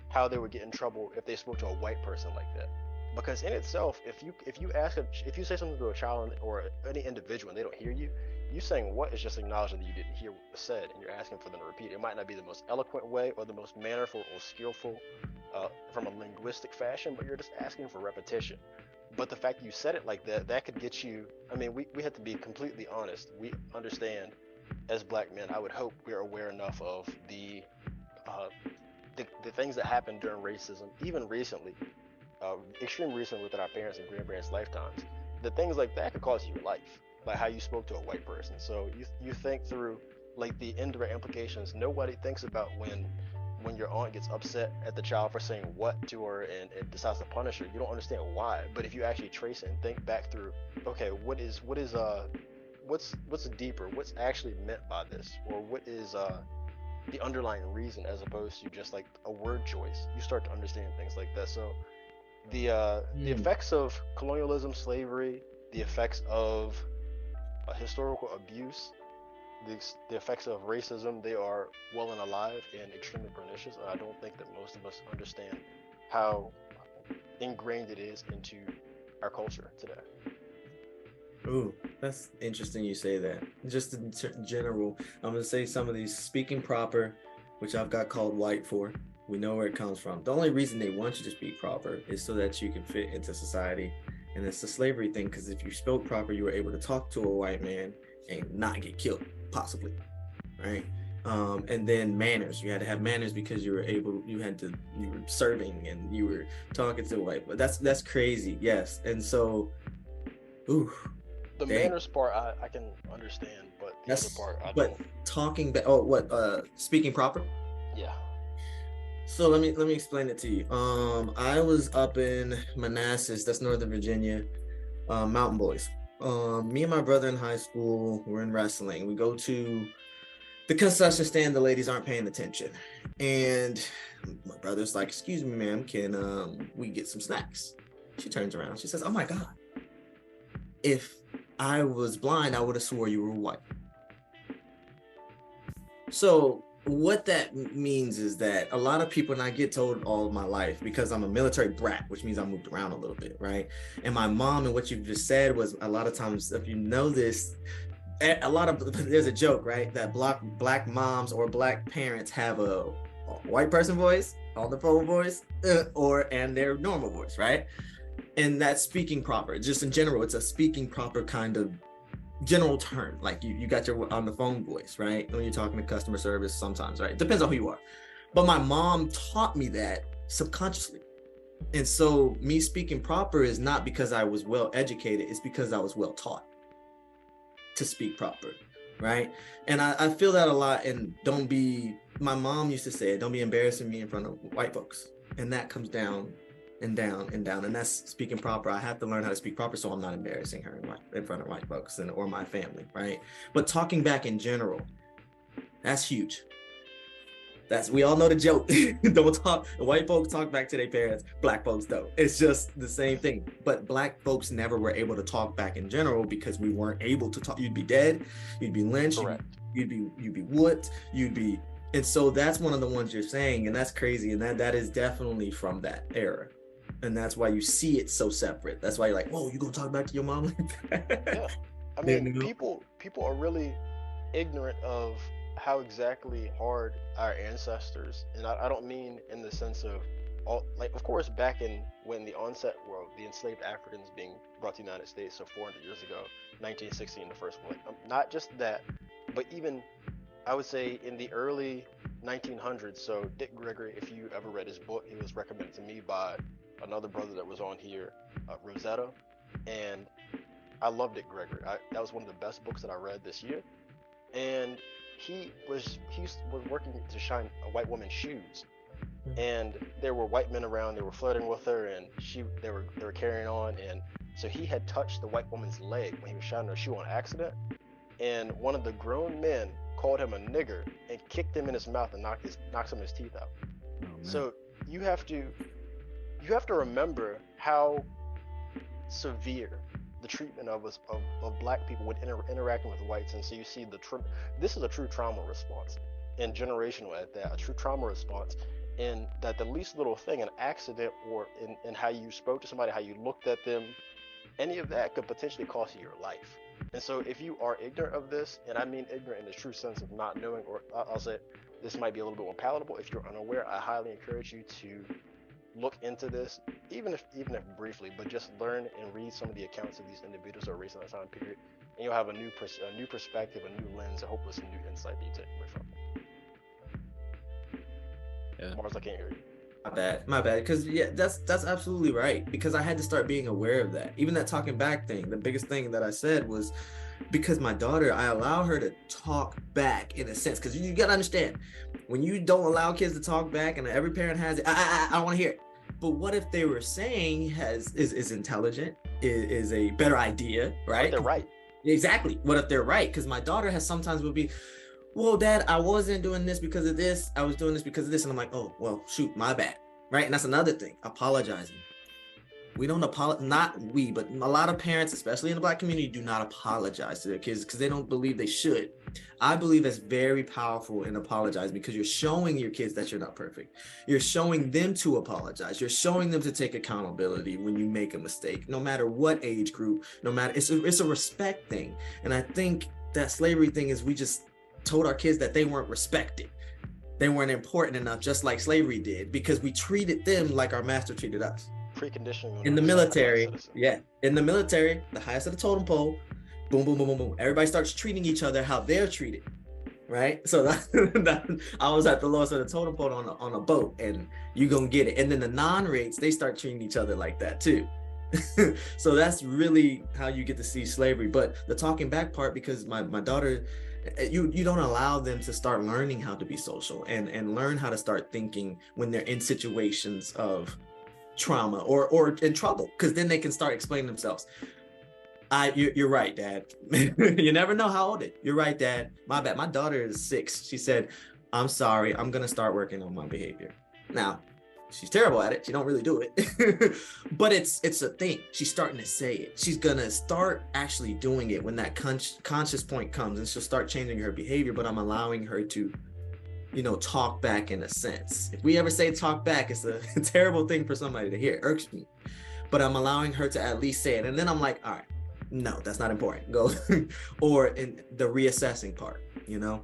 S4: how they would get in trouble if they spoke to a white person like that. Because in itself, if you say something to a child or any individual and they don't hear you, you saying what is just acknowledging that you didn't hear what was said, and you're asking for them to repeat. It might not be the most eloquent way or the most mannerful or skillful from a linguistic fashion, but you're just asking for repetition. But the fact that you said it like that could get you. I mean, we have to be completely honest. We understand as black men. I would hope we're aware enough of the things that happened during racism, even recently, extreme recently within our parents and grandparents' lifetimes. The things like that could cost you your life. Like how you spoke to a white person. So you think through like the indirect implications. Nobody thinks about when your aunt gets upset at the child for saying what to her and decides to punish her. You don't understand why. But if you actually trace it and think back through, okay, what's deeper? What's actually meant by this? Or what is the underlying reason as opposed to just like a word choice? You start to understand things like that. So the effects of colonialism, slavery, the effects of historical abuse, the effects of racism, they are well and alive and extremely pernicious. And I don't think that most of us understand how ingrained it is into our culture today.
S5: Ooh, that's interesting you say that. Just in general, I'm going to say some of these speaking proper, which I've got called white for. We know where it comes from. The only reason they want you to speak proper is so that you can fit into society. And it's the slavery thing, because if you spoke proper, you were able to talk to a white man and not get killed, possibly, right? And then manners. You had to have manners because you were serving and you were talking to a white. But that's crazy, yes. And so, ooh.
S4: The manners part I can understand, but the other part I
S5: don't. But talking back, speaking proper?
S4: Yeah.
S5: So let me explain it to you. I was up in Manassas, that's Northern Virginia, Mountain Boys. Me and my brother in high school were in wrestling. We go to the concession stand, the ladies aren't paying attention. And my brother's like, "Excuse me, ma'am, can we get some snacks?" She turns around, she says, "Oh my God, if I was blind, I would have swore you were white." So what that means is that a lot of people, and I get told all of my life because I'm a military brat, which means I moved around a little bit, right? And my mom, and what you've just said was, a lot of times, if you know this, there's a joke, right? That black moms or black parents have a white person voice, on the phone voice, and their normal voice, right? And that's speaking proper. Just in general, it's a speaking proper kind of general term. Like you got your on the phone voice, right? When you're talking to customer service sometimes, right? It depends on who you are. But my mom taught me that subconsciously. And so me speaking proper is not because I was well educated, it's because I was well taught to speak proper, right? And I feel that a lot. And my mom used to say, don't be embarrassing me in front of white folks. And that comes down and down and down, and that's speaking proper. I have to learn how to speak proper so I'm not embarrassing her in front of white folks or my family, right? But talking back in general, that's huge. We all know the joke. Don't talk. White folks talk back to their parents. Black folks don't. It's just the same thing. But black folks never were able to talk back in general because we weren't able to talk. You'd be dead. You'd be lynched. You'd be whooped. And so that's one of the ones you're saying, and that's crazy. And that is definitely from that era. And that's why you see it so separate. That's why you're like, whoa, you gonna talk back to your mom like that?
S4: Yeah. I mean, people are really ignorant of how exactly hard our ancestors, and I don't mean in the sense of all, like, of course, back in when the onset were the enslaved Africans being brought to the United States, so 400 years ago, 1916, the first one. Not just that, but even I would say in the early 1900s. So Dick Gregory, if you ever read his book, he was recommended to me by another brother that was on here, Rosetta, and I loved Dick Gregory. That was one of the best books that I read this year, and he was working to shine a white woman's shoes, and there were white men around. They were flirting with her, and they were carrying on, and so he had touched the white woman's leg when he was shining her shoe on accident, and one of the grown men called him a nigger and kicked him in his mouth and knocked some of his teeth out.
S1: Oh, man.
S4: So you have to remember how severe the treatment of us of black people when interacting with whites, and so you see this is a true trauma response, and generational at that, a true trauma response, in that the least little thing, an accident, or in how you spoke to somebody, how you looked at them, any of that could potentially cost you your life. And so if you are ignorant of this, and I mean ignorant in the true sense of not knowing, or I'll say this might be a little bit more palatable, if you're unaware, I highly encourage you to look into this, even if briefly, but just learn and read some of the accounts of these individuals who are raised in that time period, and you'll have a new perspective, a new lens, and hopefully some new insight that you take away from it.
S1: Yeah.
S4: Mars, I can't hear you.
S5: My bad. Because yeah, that's absolutely right. Because I had to start being aware of that. Even that talking back thing, the biggest thing that I said was because my daughter, I allow her to talk back in a sense. Because you gotta understand, when you don't allow kids to talk back, and every parent has it, I don't want to hear it. But what if they were saying is intelligent, is a better idea, right?
S4: But they're right.
S5: Exactly. What if they're right? Because my daughter has sometimes will be, well, Dad, I wasn't doing this because of this. I was doing this because of this. And I'm like, oh, well, shoot, my bad. Right. And that's another thing, apologizing. We don't apologize, not we, but a lot of parents, especially in the Black community, do not apologize to their kids because they don't believe they should. I believe that's very powerful in apologizing, because you're showing your kids that you're not perfect. You're showing them to apologize. You're showing them to take accountability when you make a mistake, no matter what age group, no matter, it's a respect thing. And I think that slavery thing is we just told our kids that they weren't respected. They weren't important enough, just like slavery did, because we treated them like our master treated us.
S4: Preconditioning.
S5: In the military, in the military, the highest of the totem pole, boom, boom, boom, boom, boom. Everybody starts treating each other how they're treated, right? So that I was at the lowest of the totem pole on a boat, and you gonna get it. And then the non-rates, they start treating each other like that too. So that's really how you get to see slavery. But the talking back part, because my daughter, you don't allow them to start learning how to be social and learn how to start thinking when they're in situations of trauma or in trouble, because then they can start explaining themselves. You're right, Dad. You never know how old it. You're right, Dad. My bad. My daughter is 6. She said, I'm sorry, I'm gonna start working on my behavior. Now, she's terrible at it. She don't really do it. But it's a thing. She's starting to say it. She's gonna start actually doing it when that conscious point comes, and she'll start changing her behavior. But I'm allowing her to, talk back in a sense. If we ever say talk back, it's a terrible thing for somebody to hear. It irks me. But I'm allowing her to at least say it. And then I'm like, all right, no, that's not important. Go. Or in the reassessing part,
S1: You're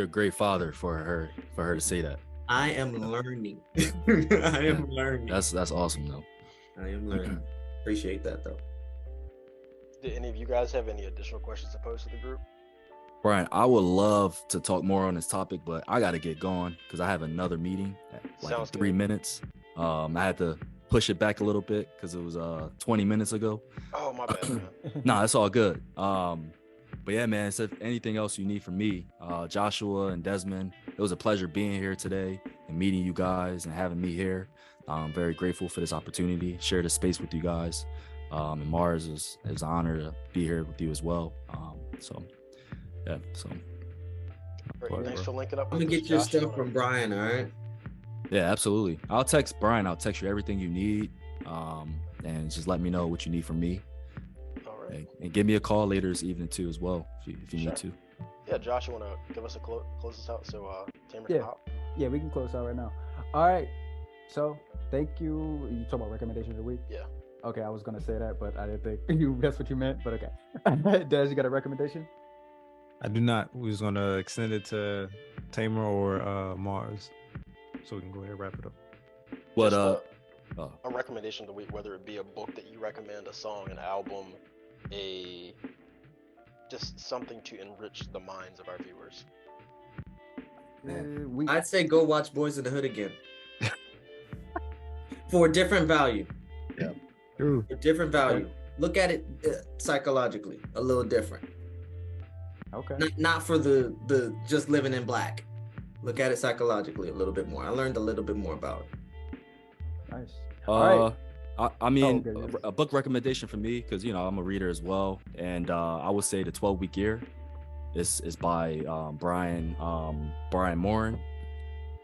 S1: a great father for her to say that.
S5: I am learning. I am learning.
S1: That's awesome though.
S5: I am learning. Appreciate that though.
S4: Did any of you guys have any additional questions to pose to the group?
S1: Brian, I would love to talk more on this topic, but I got to get going because I have another meeting at
S4: Sounds
S1: 3
S4: good.
S1: minutes. I had to push it back a little bit because it was 20 minutes ago.
S4: Oh, my bad, man.
S1: Nah, it's all good. But yeah, man, so if anything else you need from me, Joshua and Desmond, it was a pleasure being here today and meeting you guys and having me here. I'm very grateful for this opportunity, share the space with you guys. And Mars, it was an honor to be here with you as well.
S4: Great. Thanks for linking up
S5: I'm
S4: with
S5: gonna
S4: us,
S5: get your
S4: Joshua.
S5: stuff from Brian, all right?
S1: Yeah, absolutely. I'll text Brian. I'll text you everything you need. And just let me know what you need from me.
S4: All right.
S1: And give me a call later this evening too as well, if you need to.
S4: Yeah, Josh, you want to give us a close us out so Tamer
S3: Yeah.
S4: can hop?
S3: Yeah, we can close out right now. All right. So thank you. You talking about recommendation of the week?
S4: Yeah.
S3: Okay, I was gonna say that, but I didn't think that's what you meant. But okay. Des, you got a recommendation?
S7: I do not. We was gonna extend it to Tamer or Mars, so we can go ahead and wrap it up.
S1: What
S4: Just a recommendation of the week, whether it be a book that you recommend, a song, an album, just something to enrich the minds of our viewers.
S5: I'd say go watch Boys in the Hood again. For a different value.
S1: Yeah.
S3: True.
S5: A different value. Look at it psychologically, a little different.
S3: Okay.
S5: Not for the just living in black. Look at it psychologically a little bit more. I learned a little bit more about it.
S3: Nice. All right.
S1: I mean,
S3: okay.
S1: a book recommendation for me, because I'm a reader as well, and I would say the 12-Week Year is by Brian Moran,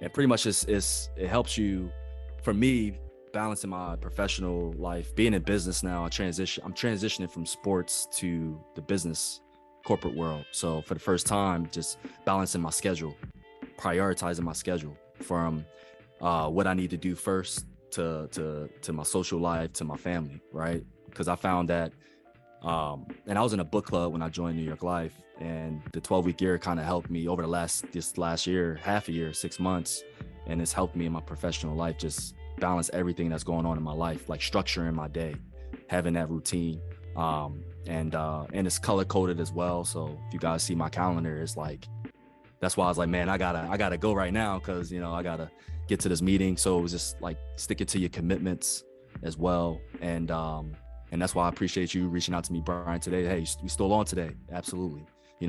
S1: and pretty much it helps you. For me, balancing my professional life, being in business now, I'm transitioning from sports to the business corporate world. So for the first time, just balancing my schedule, prioritizing my schedule from what I need to do first to my social life, to my family, right? Because I found that, and I was in a book club when I joined New York Life, and the 12-Week Year kind of helped me over this last year, half a year, 6 months, and it's helped me in my professional life, just balance everything that's going on in my life, like structuring my day, having that routine, and it's color coded as well. So if you guys see my calendar, it's like, that's why I was like, man, I gotta go right now, because I gotta get to this meeting. So it was just like sticking to your commitments as well, and that's why I appreciate you reaching out to me, Brian, today. Hey, we still on today? Absolutely.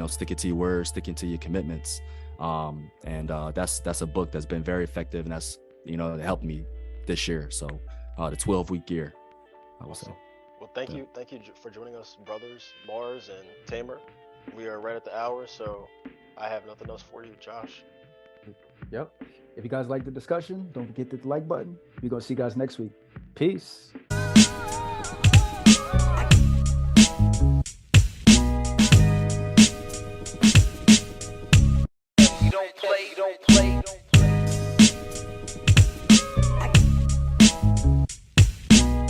S1: Sticking to your words, sticking to your commitments, and that's a book that's been very effective, and that's it helped me this year. So the 12-Week Year, I would say.
S4: Well, thank you for joining us, brothers Mars and Tamer. We are right at the hour, so I have nothing else for you, Josh.
S3: Yep. If you guys like the discussion, don't forget to hit the like button. We're gonna see you guys next week. Peace.
S8: You don't play.